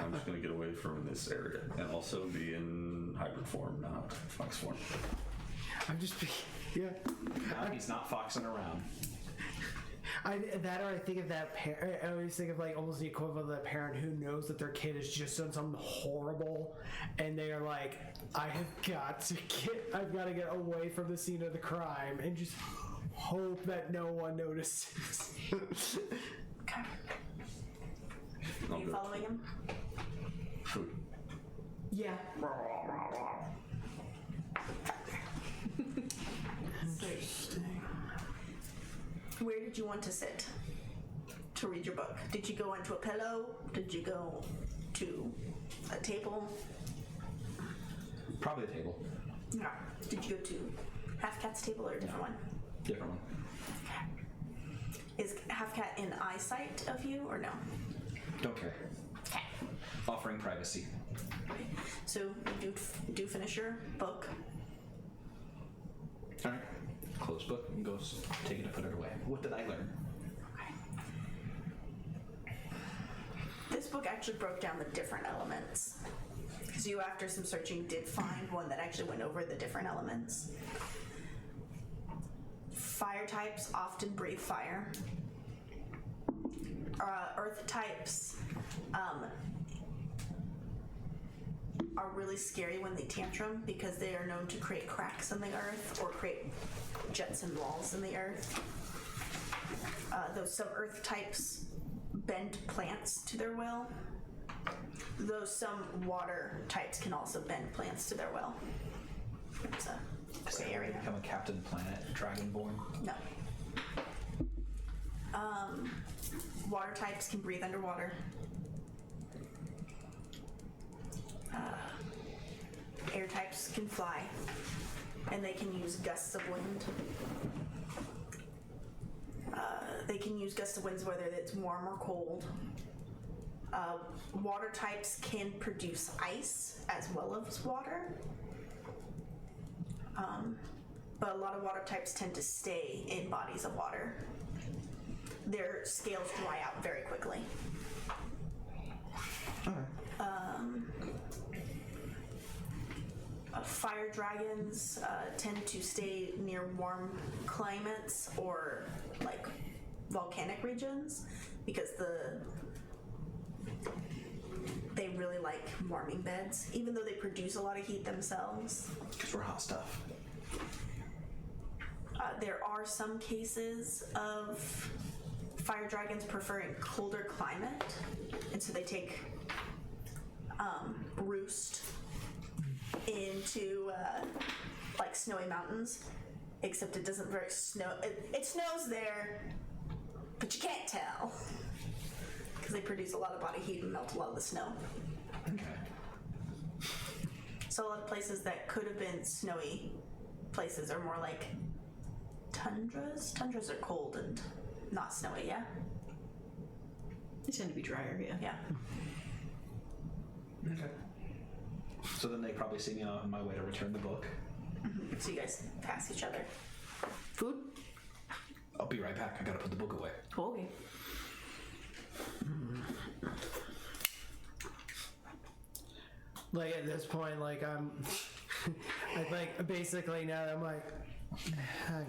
I'm just gonna get away from this area and also be in hybrid form, not fox form. I'm just, yeah. Now he's not foxing around. I think of that parent. I always think of like almost the equivalent of that parent who knows that their kid has just done something horrible, and they are like, I've got to get away from the scene of the crime, and just hope that no one notices. Okay. I'll Are you go. following him? Food. Yeah. Where did you want to sit to read your book? Did you go onto a pillow? Did you go to a table? Probably the table. No. Did you go to Half Cat's table or a different one? Different one. Is Half Cat in eyesight of you or no? Don't care. Okay. Offering privacy. So you do finish your book. Alright. Close book and goes take it and put it away. What did I learn? Okay. This book actually broke down the different elements. Because you, after some searching, did find one that actually went over the different elements. Fire types often breathe fire. Earth types are really scary when they tantrum because they are known to create cracks in the earth or create jets and walls in the earth. Though some earth types bend plants to their will, though some water types can also bend plants to their will. It's a gray area. Become a Captain Planet Dragonborn. No. Water types can breathe underwater. Air types can fly, and they can use gusts of wind. They can use gusts of winds whether it's warm or cold. Water types can produce ice as well as water. But a lot of water types tend to stay in bodies of water. Their scales dry out very quickly. Fire dragons tend to stay near warm climates or like volcanic regions because they really like warming beds, even though they produce a lot of heat themselves. Because we're hot stuff. There are some cases of fire dragons preferring colder climate, and so they take roost into like snowy mountains, except it doesn't very snow. It snows there, but you can't tell because they produce a lot of body heat and melt a lot of the snow. Okay. So a lot of places that could have been snowy places are more like tundras. Tundras are cold and not snowy, yeah? They tend to be drier, yeah. Yeah. Okay. So then they probably see me on my way to return the book. Mm-hmm. So you guys pass each other. Food? I'll be right back. I gotta put the book away. Oh, okay. Like at this point, like I'm, I like basically now I'm like, hang on.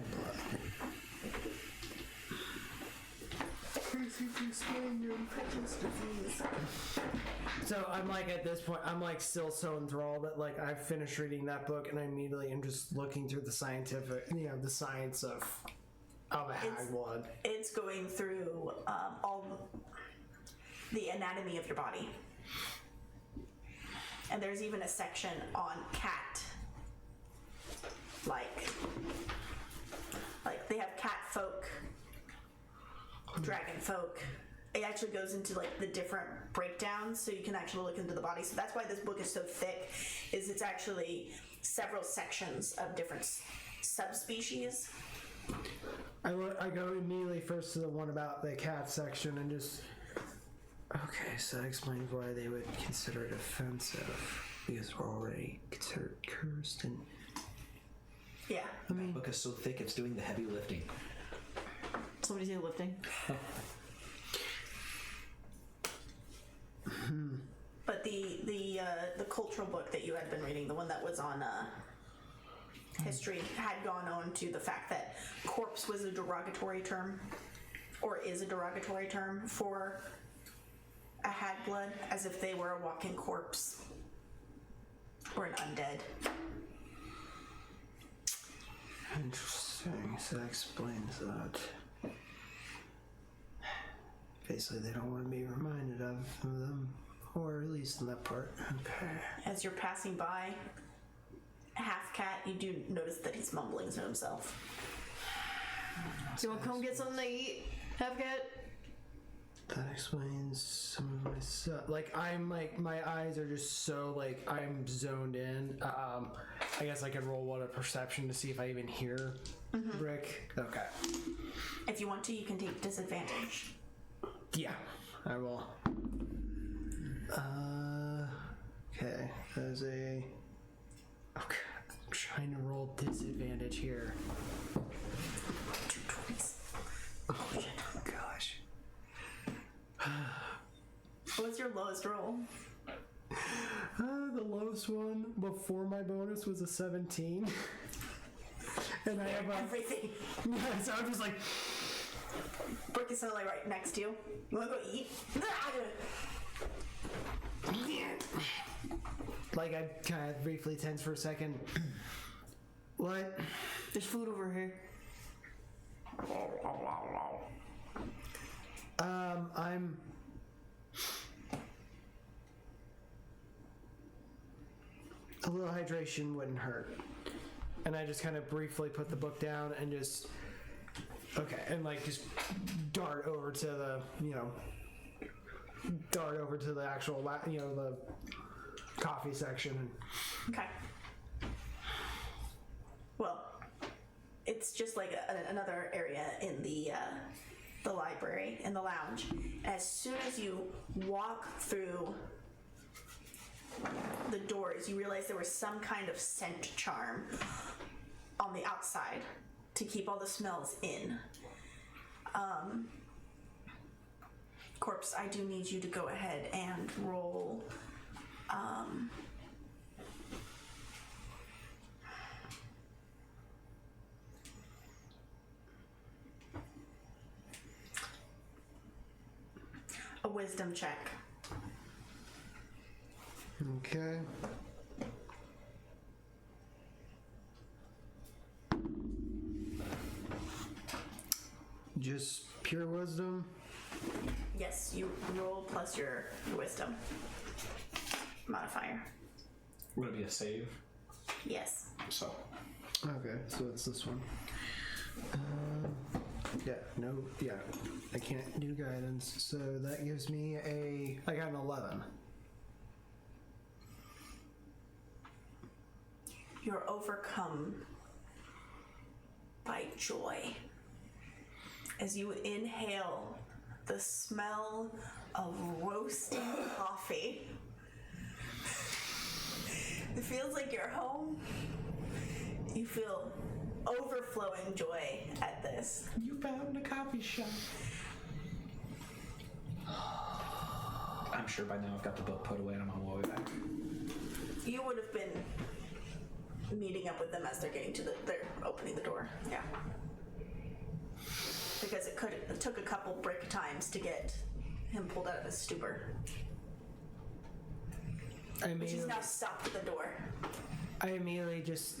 So I'm like at this point, I'm like still so enthralled that like I've finished reading that book and I immediately am just looking through the scientific, the science of a hag blood. It's going through all the anatomy of your body. And there's even a section on cat. Like they have cat folk, dragon folk. It actually goes into like the different breakdowns, so you can actually look into the body. So that's why this book is so thick, is it's actually several sections of different subspecies. I go immediately first to the one about the cat section and just, okay, so that explains why they would consider it offensive, because we're already considered cursed. And Yeah. I mean, The book is so thick it's doing the heavy lifting. Somebody say lifting. But the cultural book that you had been reading, the one that was on history, had gone on to the fact that corpse was a derogatory term, or is a derogatory term for a hag blood, as if they were a walking corpse or an undead. interesting. So that explains that. Basically, they don't want to be reminded of them, or at least in that part. Okay. As you're passing by half cat, you do notice that he's mumbling to himself. You want to come get something to eat? Have cat? That explains some of my stuff. Like I'm like my eyes are just so like I'm zoned in. I guess I could roll one of perception to see if I even hear Rick. Okay. If you want to, you can take disadvantage. Yeah, I will. Okay. There's a. Okay. I'm trying to roll disadvantage here. 2 20s. Oh gosh. What's your lowest roll? The lowest one before my bonus was a 17. And I have Everything. yeah, so I'm just like, Brooke is suddenly right next to you. You want to go eat? like I kind of briefly tense for a second. What? There's food over here. I'm a little hydration wouldn't hurt. And I just kind of briefly put the book down and just and like just dart over to the actual the coffee section. Okay. Well, it's just like another area in the library, in the lounge. As soon as you walk through the doors, you realize there was some kind of scent charm on the outside to keep all the smells in. Corpse, I do need you to go ahead and roll a wisdom check. Okay. Just pure wisdom? Yes, you roll plus your wisdom modifier. Would it be a save? Yes. So. Okay, so it's this one. I can't do guidance, so that gives me I got an 11. You're overcome by joy as you inhale the smell of roasting coffee. It feels like you're home. You feel overflowing joy at this. You found a coffee shop. I'm sure by now I've got the book put away and I'm on my way back. You would have been meeting up with them as they're they're opening the door. Yeah. Because it took a couple brick times to get him pulled out of his stupor. Which he's now stopped at the door. I immediately just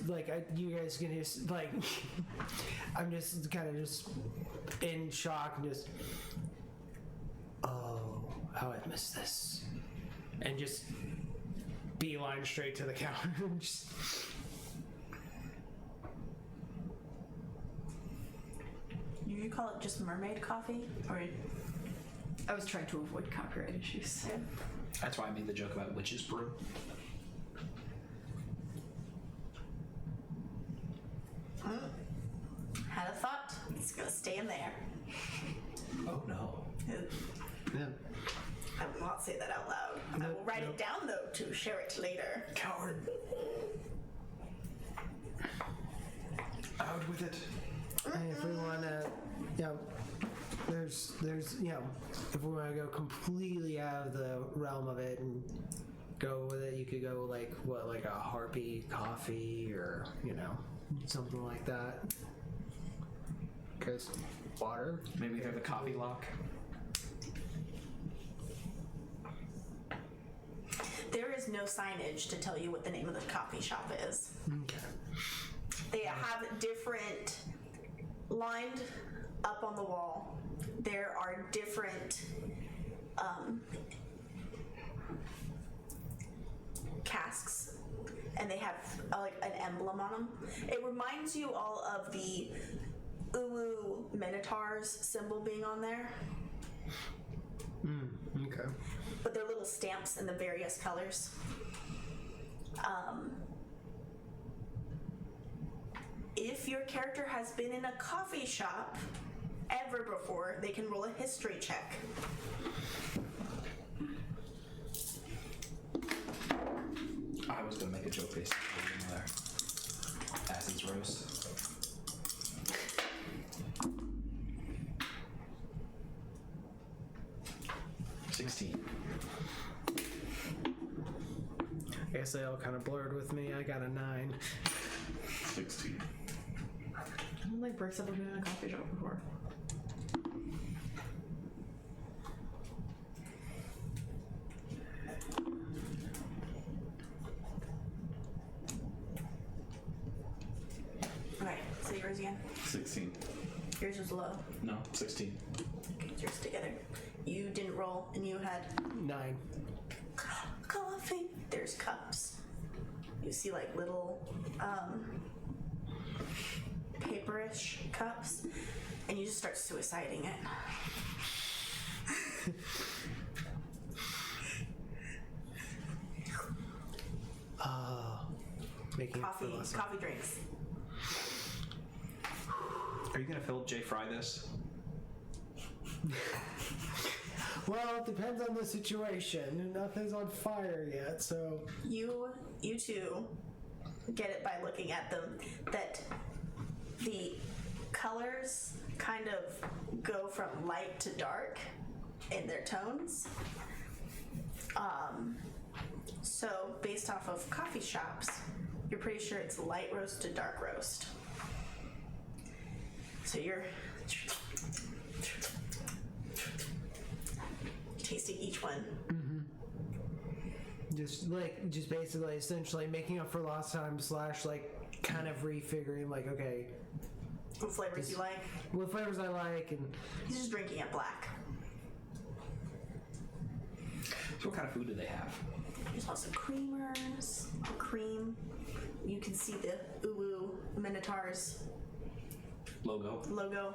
you guys can just I'm just kind of just in shock and just how I missed this, and just beeline straight to the counter. You call it just mermaid coffee, or? I was trying to avoid copyright issues. Yeah. That's why I made the joke about witch's brew. Had a thought. It's gonna stay in there. Oh no. Yeah. I will not say that out loud. I will write it down though to share it later. Coward. Out with it. And if we want to, there's if we want to go completely out of the realm of it and go with it, you could go like a harpy coffee or something like that. Because water. Maybe they're the coffee lock. There is no signage to tell you what the name of the coffee shop is. Okay. They have different lined up on the wall. There are different casks, and they have an emblem on them. It reminds you all of the Uwu Minotaur's symbol being on there. Okay. But they're little stamps in the various colors. If your character has been in a coffee shop ever before, they can roll a history check. I was gonna make a joke based on there. Acids roast. I guess they all kind of blurred with me. I got a 9. 16. I don't think Brick's ever been in a coffee shop before. Okay, say yours again. 16. Yours was low. No, 16. Okay, yours together. You didn't roll, and you had 9. coffee. There's cups. You see like little paperish cups, and you just start suiciding it. Making it for less. Coffee drinks. Are you gonna Philip J. Fry this? Well, it depends on the situation. Nothing's on fire yet, so. You two get it by looking at them that the colors kind of go from light to dark in their tones. So based off of coffee shops, you're pretty sure it's light roast to dark roast. So you're tasting each one. Just basically essentially making up for lost time / like kind of refiguring like, okay, What flavors you like? what flavors I like, and He's just drinking it black. So what kind of food do they have? There's also creamers, cream. You can see the Uwu Minotaur's Logo. logo.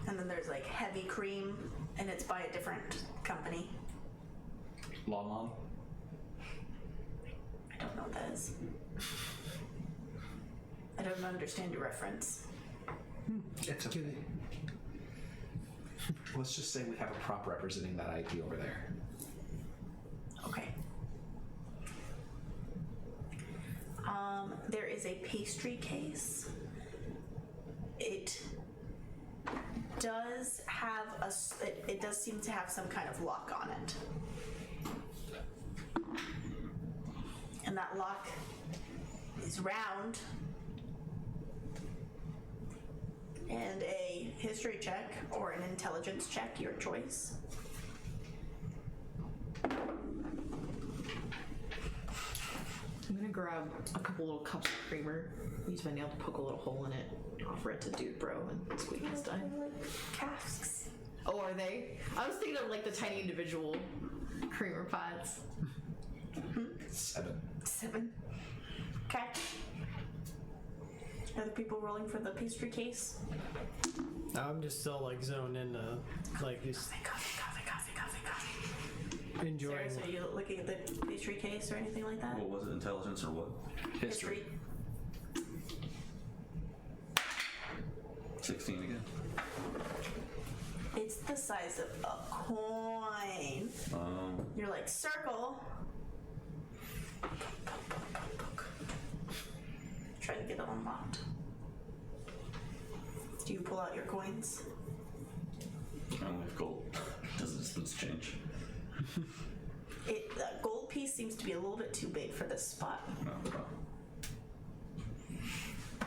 And then there's like heavy cream, and it's by a different company. Lon Lon. I don't know what that is. I don't understand your reference. It's okay. Let's just say we have a prop representing that IP over there. Okay. There is a pastry case. It does have it does seem to have some kind of lock on it. And that lock is round. And a history check or an intelligence check, your choice. I'm gonna grab a couple little cups of creamer, use my nail to poke a little hole in it, offer it to Dude Bro, and squeak his time. Like casks. Oh, are they? I was thinking of like the tiny individual creamer pots. 7. 7. Okay. Other people rolling for the pastry case? I'm just still like zoned in, like just Coffee. enjoying. Sarah, so you looking at the pastry case or anything like that? What was it, intelligence or what? History. 16 again. It's the size of a coin. You're like, circle. Trying to get it unlocked. Do you pull out your coins? I only have gold. Does the distance change? The gold piece seems to be a little bit too big for this spot. No problem.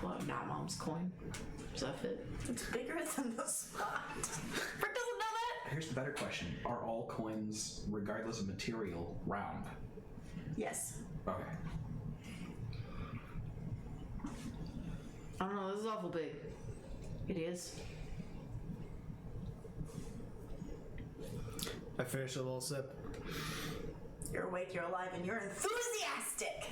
Well, not Mom's coin. Does that fit? It's bigger than the spot. Frick doesn't know that? Here's the better question. Are all coins, regardless of material, round? Yes. Okay. I don't know, this is awful big. It is. I finished a little sip. You're awake, you're alive, and you're enthusiastic.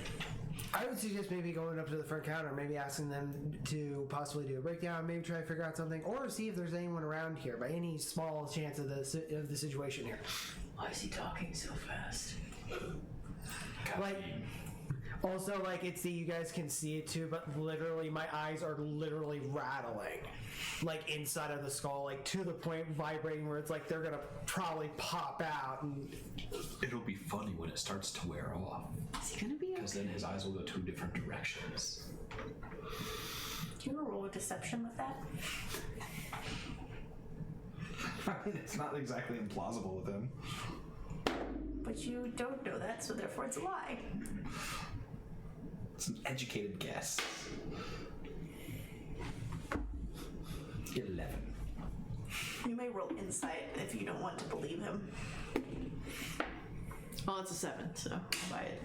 I would suggest maybe going up to the front counter, maybe asking them to possibly do a breakdown, maybe try to figure out something, or see if there's anyone around here by any small chance of the situation here. Why is he talking so fast? Like, also, like, it's you guys can see it too, but literally my eyes are literally rattling, like inside of the skull, like to the point vibrating where it's like they're gonna probably pop out. And It'll be funny when it starts to wear off. Is he gonna be Because then his eyes will go 2 different directions. Do you want to roll a deception with that? I mean, it's not exactly implausible with him. But you don't know that, so therefore it's a lie. It's an educated guess. 11. You may roll insight if you don't want to believe him. Well, it's a 7, so I'll buy it.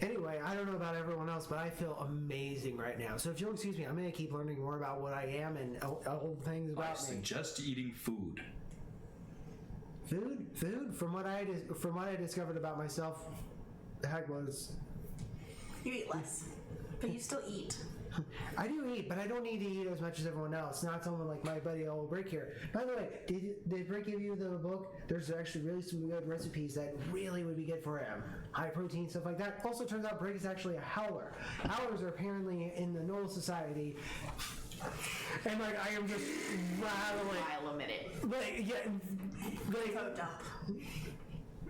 Anyway, I don't know about everyone else, but I feel amazing right now. So if you'll excuse me, I'm going to keep learning more about what I am and old things I about me. suggest eating food. Food. From what I discovered about myself, the heck was You eat less, but you still eat. I do eat, but I don't need to eat as much as everyone else. Not someone like my buddy old Brick here. By the way, did Brick give you the book? There's actually really some good recipes that really would be good for him. High protein, stuff like that. Also turns out Brick is actually a howler. Howlers are apparently in the Knoll Society. And like I am just rattling. While a minute. Like, yeah, like, So dump.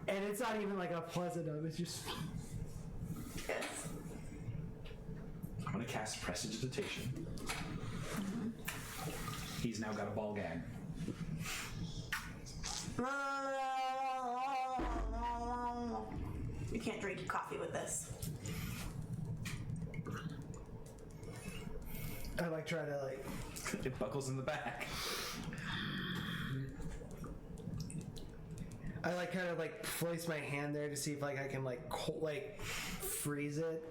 and it's not even like a pleasant dump. It's just. Yes. I'm gonna cast Prestidigitation. He's now got a ball gag. You can't drink coffee with this. I like try to like. It buckles in the back. I like kind of like place my hand there to see if like I can like freeze it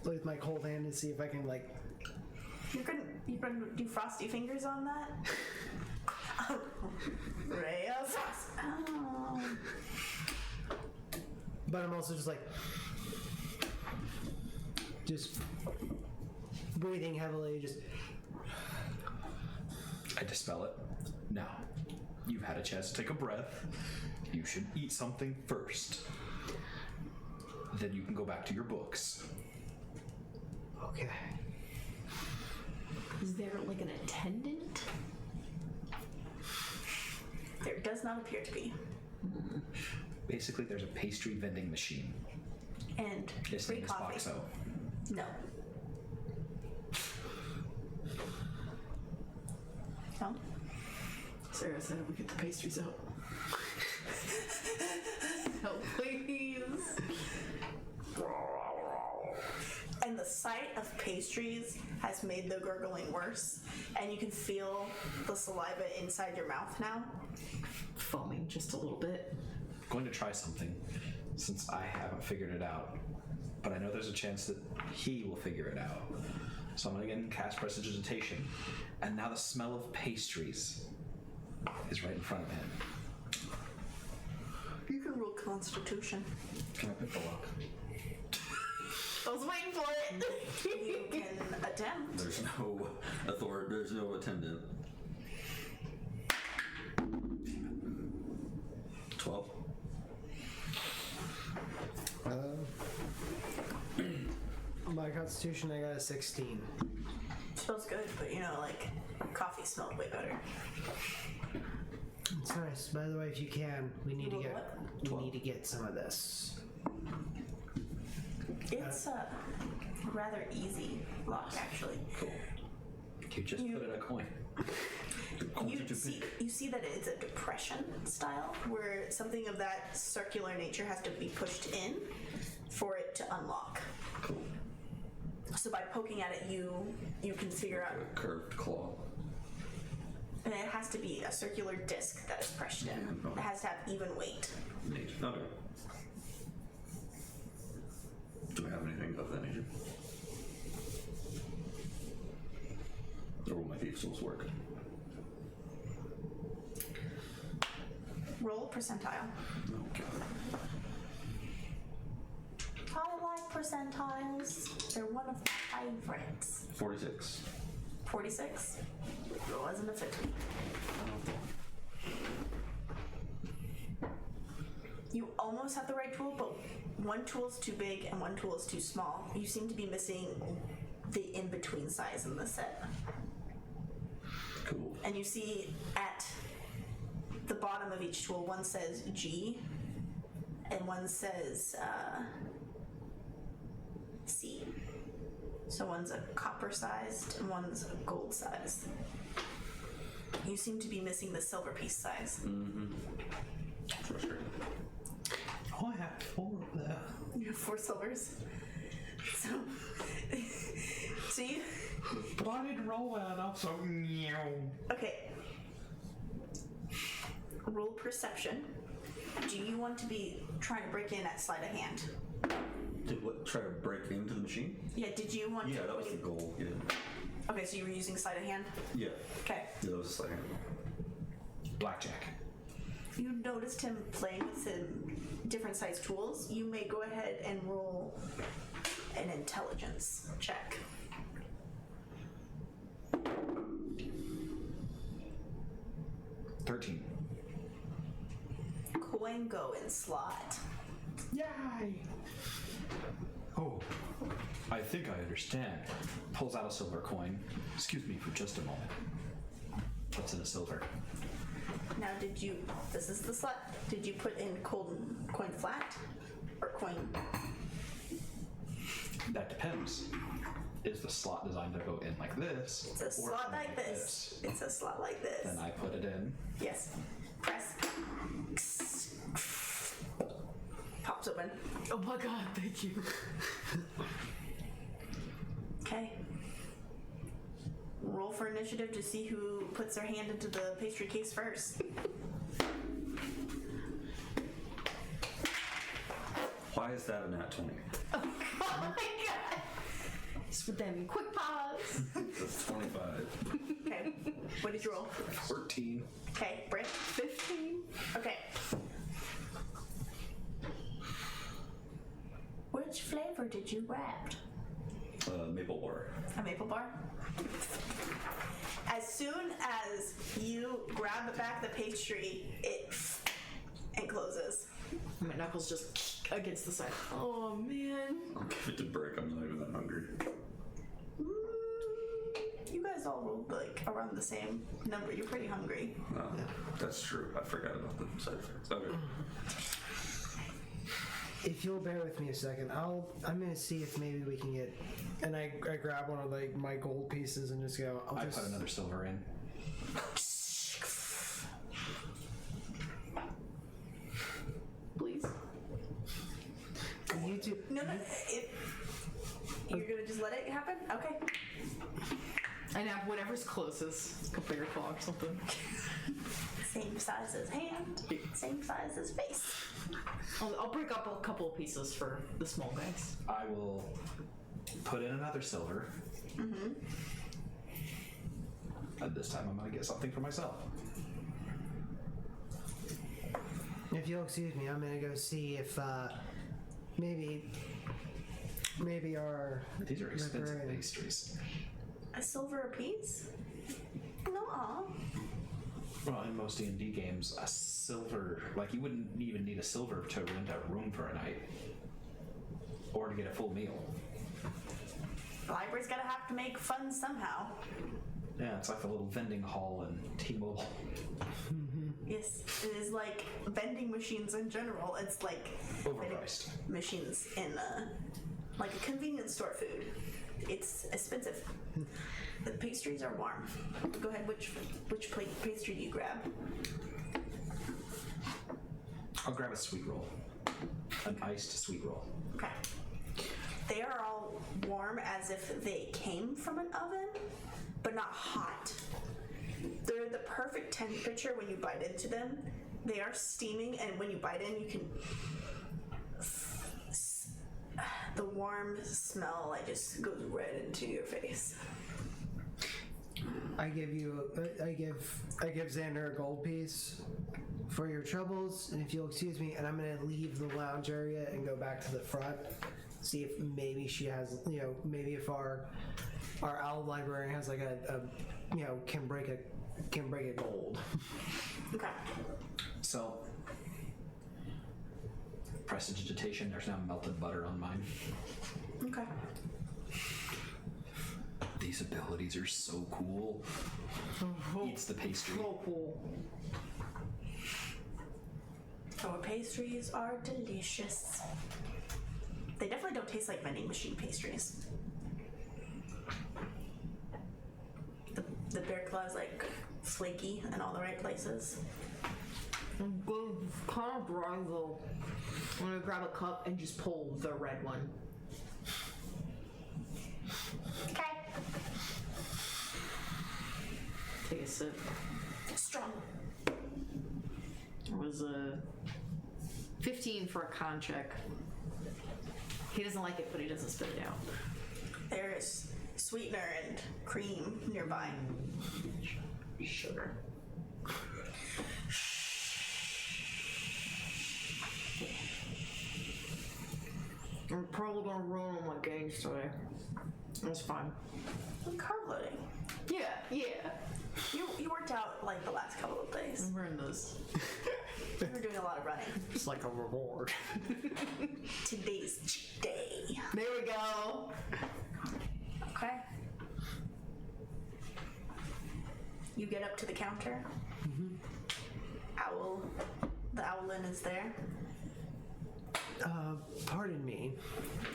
with my cold hand to see if I can like. You couldn't do frosty fingers on that? Oh. Ray of frost. Oh. But I'm also just breathing heavily, just. I dispel it. Now, you've had a chance to take a breath. You should eat something first. Then you can go back to your books. Okay. Is there like an attendant? There does not appear to be. Basically, there's a pastry vending machine. And His free name is coffee. Boxo. No. No? Sarah said we get the pastries out. No, please. And the sight of pastries has made the gurgling worse, and you can feel the saliva inside your mouth now. Foaming just a little bit. I'm going to try something, since I haven't figured it out. But I know there's a chance that he will figure it out. So I'm going to again cast Prestidigitation. And now the smell of pastries is right in front of him. You can roll Constitution. Can I pick the lock? I was waiting for it. You can attempt. There's no authority. There's no attendant. 12. My Constitution, I got a 16. Smells good, but like coffee smelled way better. It's nice. By the way, if you can, we need to What? get some of this. It's a rather easy lock, actually. Cool. You just put in a coin. You see that it's a depression style, where something of that circular nature has to be pushed in for it to unlock. Cool. So by poking at it, you can figure out. A curved claw. And it has to be a circular disc that is pressed in. It has to have even weight. Neat. Okay. Do we have anything of that nature? Or will my thief tools work? Roll percentile. Okay. I like percentiles. They're one of my favorites. 46. 46. Roll as an affinity. You almost have the right tool, but one tool is too big and one tool is too small. You seem to be missing the in-between size in the set. Cool. And you see at the bottom of each tool, one says G and one says C. So one's a copper sized and one's a gold sized. You seem to be missing the silver piece size. Frustrating. Oh, I have 4 of that. You have 4 silvers. So you. But I didn't roll that enough, so meow. Okay. Roll perception. Do you want to be trying to break in at sleight of hand? Did what? Try to break into the machine? Yeah, did you want to? Yeah, that was the goal. Yeah. Okay, so you were using sleight of hand? Yeah. Okay. Yeah, that was like. Blackjack. You noticed him playing with some different size tools. You may go ahead and roll an intelligence check. 13. Coin go in slot. Yay! Oh, I think I understand. Pulls out a silver coin. Excuse me for just a moment. Puts in a silver. Now, this is the slot. Did you put in coin flat or coin? That depends. Is the slot designed to go in like this? It's a slot like this. It's a slot like this. Then I put it in. Yes. Press. Pops open. Oh my god, thank you. Okay. Roll for initiative to see who puts their hand into the pastry case first. Why is that a nat 20? Oh my god. It's for them quick pause. That's 25. Okay. What did you roll? 14. Okay. Britt? 15. Okay. Which flavor did you grab? Maple bar. A maple bar? As soon as you grab back the pastry, it closes. My knuckles just against the side. Oh man. I'll give it to Brick. I'm not even that hungry. You guys all rolled like around the same number. You're pretty hungry. No, that's true. I forgot about the side effects. Okay. If you'll bear with me a second, I'm gonna see if maybe we can get. And I grab one of like my gold pieces and just go. I put another silver in. Please. You two. No. You're gonna just let it happen? Okay. And have whatever's closest. Like a bear claw or something. Same size as hand, same size as face. I'll break up a couple of pieces for the small guys. I will put in another silver. Mm-hmm. And this time I'm going to get something for myself. If you'll excuse me, I'm gonna go see if maybe our. These are expensive librarian- pastries. A silver apiece? No. Well, in most D&D games, a silver, like you wouldn't even need a silver to rent a room for a night. Or to get a full meal. The library's gotta have to make fun somehow. Yeah, it's like the little vending hall in T-Mobile. Yes, it is like vending machines in general. It's like Overpriced. machines in like a convenience store food. It's expensive. The pastries are warm. Go ahead. Which pastry do you grab? I'll grab a sweet roll. An iced sweet roll. Okay. They are all warm as if they came from an oven, but not hot. They're the perfect temperature when you bite into them. They are steaming, and when you bite in, you can. The warm smell like just goes right into your face. I give Xander a gold piece for your troubles, and if you'll excuse me, and I'm gonna leave the lounge area and go back to the front, see if maybe she has, maybe if our owl librarian has like a can break a gold. Okay. So, prestidigitation, there's now melted butter on mine. Okay. These abilities are so cool. Eats the pastry. Oh, cool. Our pastries are delicious. They definitely don't taste like vending machine pastries. The bear claw is like flaky in all the right places. Kind of dry though. I'm gonna grab a cup and just pull the red one. Okay. Take a sip. Strong. It was a 15 for a con check. He doesn't like it, but he doesn't spit it out. There's sweetener and cream nearby. Sugar. I'm probably gonna ruin all my gains today. That's fine. Carb loading. Yeah. You worked out like the last couple of days. We're in this. You were doing a lot of running. It's like a reward. Today's cheat day. There we go. Okay. You get up to the counter. The owlin is there. Pardon me.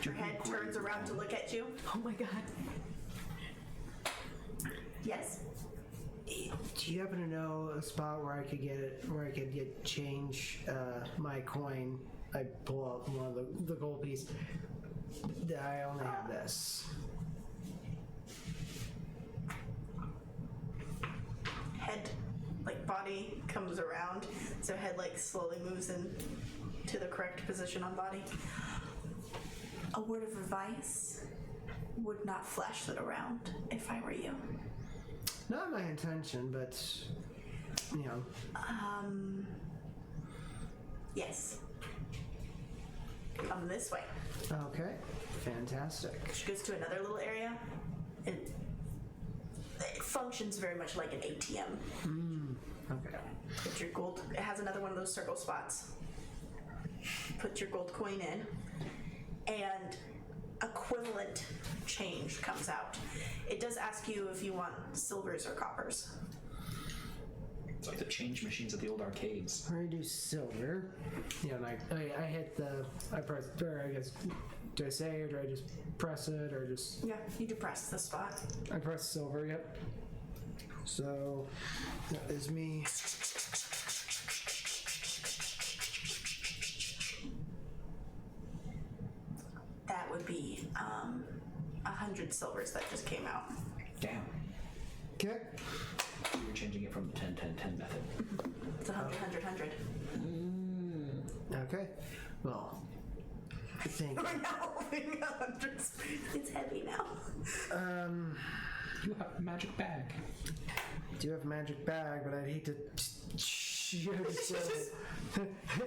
Your head turns around to look at you. Oh my god. Yes. Do you happen to know a spot where I could get change my coin? I pull out one of the gold piece. I only have this. Head, like body, comes around. So head like slowly moves in to the correct position on body. A word of advice: would not flash that around if I were you. Not my intention, but you know. Yes. Come this way. Okay, fantastic. She goes to another little area. It functions very much like an ATM. Okay. Put your gold. It has another one of those circle spots. Put your gold coin in, and equivalent change comes out. It does ask you if you want silvers or coppers. It's like the change machines at the old arcades. I do silver. Yeah, and I hit I press, or I guess, do I say, or do I just press it, or just... Yeah, you depress the spot. I press silver, yep. So, that is me. That would be 100 silvers that just came out. Damn. Okay. So you're changing it from the 10-10-10 method. It's 100, 100, 100. Okay. Well, thank you. We're now moving 100s. It's heavy now. You have a magic bag. I do have a magic bag, but I'd hate to...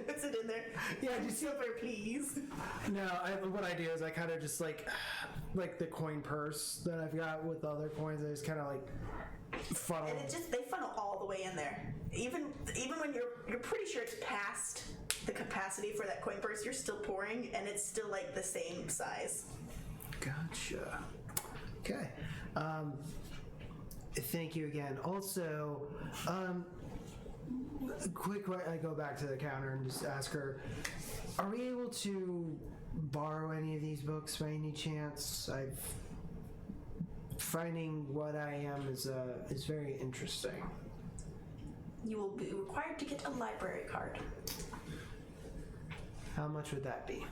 Puts it in there. Yeah, just silver, please. No, what I do is I kind of just like the coin purse that I've got with the other coins. I just kind of like funnel. And they funnel all the way in there. Even when you're pretty sure it's past the capacity for that coin purse, you're still pouring, and it's still like the same size. Gotcha. Okay. Thank you again. Also, quick, I go back to the counter and just ask her, are we able to borrow any of these books by any chance? Finding what I am is very interesting. You will be required to get a library card. How much would that be?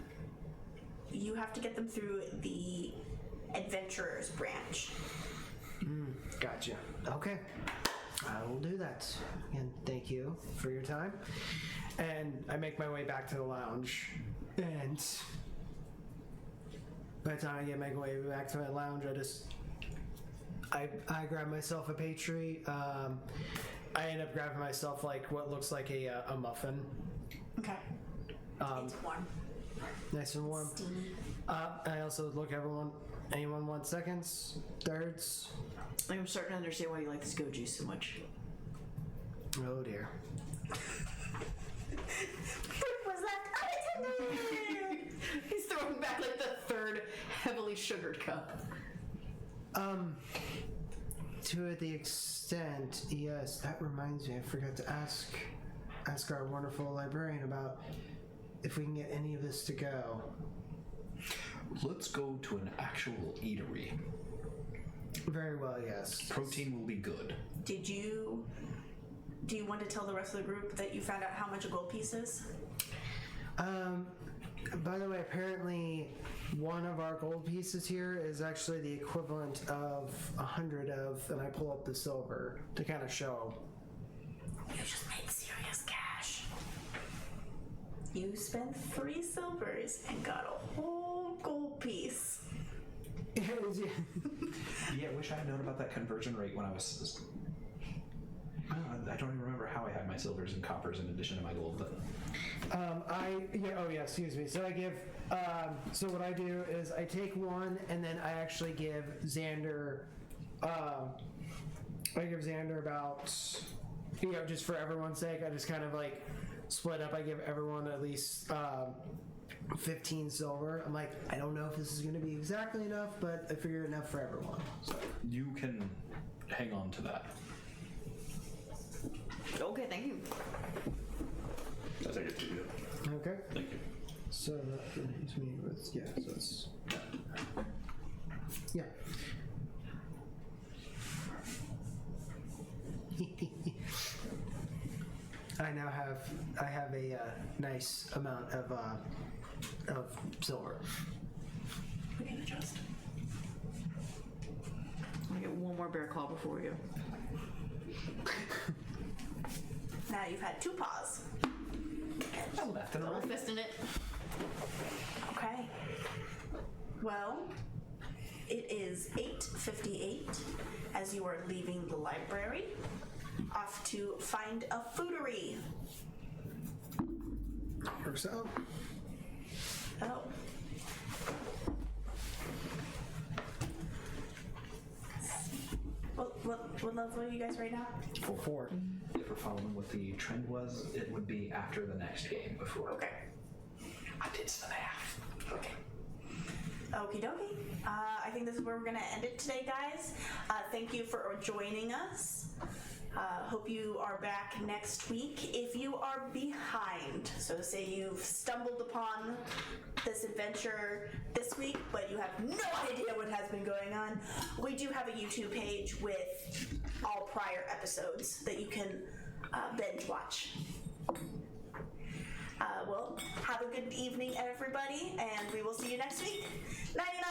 You have to get them through the adventurers branch. Gotcha. Okay. I will do that. And thank you for your time. And I make my way back to the lounge. And by the time I get my way back to my lounge, I grab myself a pastry. I end up grabbing myself like what looks like a muffin. Okay. It's warm. Nice and warm. Steamy. I also look anyone want seconds? Thirds? I'm starting to understand why you like this go juice so much. Oh dear. Was that unattended? He's throwing back like the third heavily sugared cup. To the extent, yes, that reminds me, I forgot to ask our wonderful librarian about if we can get any of this to go. Let's go to an actual eatery. Very well, yes. Protein will be good. Do you want to tell the rest of the group that you found out how much a gold piece is? By the way, apparently one of our gold pieces here is actually the equivalent of 100 of, and I pull up the silver to kind of show. You just made serious cash. You spent 3 silvers and got a whole gold piece. Yeah, wish I had known about that conversion rate when I was. I don't even remember how I had my silvers and coppers in addition to my gold, but. Excuse me. So I give, so what I do is I take one and then I actually give Xander, about, just for everyone's sake, I just kind of like split up. I give everyone at least 15 silver. I'm like, I don't know if this is going to be exactly enough, but I figure enough for everyone. So You can hang on to that. Okay, thank you. I take it to you. okay. Thank you. So that leaves me with so it's yeah. I have a nice amount of silver. We can adjust. I get one more bear claw before you. Now you've had 2 paws. Left and Double fisting it. Okay. Well, it is 8:58 as you are leaving the library, off to find a foodery. Works out. Oh. What level are you guys right now? 4. If we're following what the trend was, it would be after the next game before. Okay. I did some math. Okay. Okie dokie. I think this is where we're going to end it today, guys. Thank you for joining us. Hope you are back next week. If you are behind, so say you've stumbled upon this adventure this week, but you have no idea what has been going on, we do have a YouTube page with all prior episodes that you can binge watch. Well, have a good evening, everybody, and we will see you next week. 99!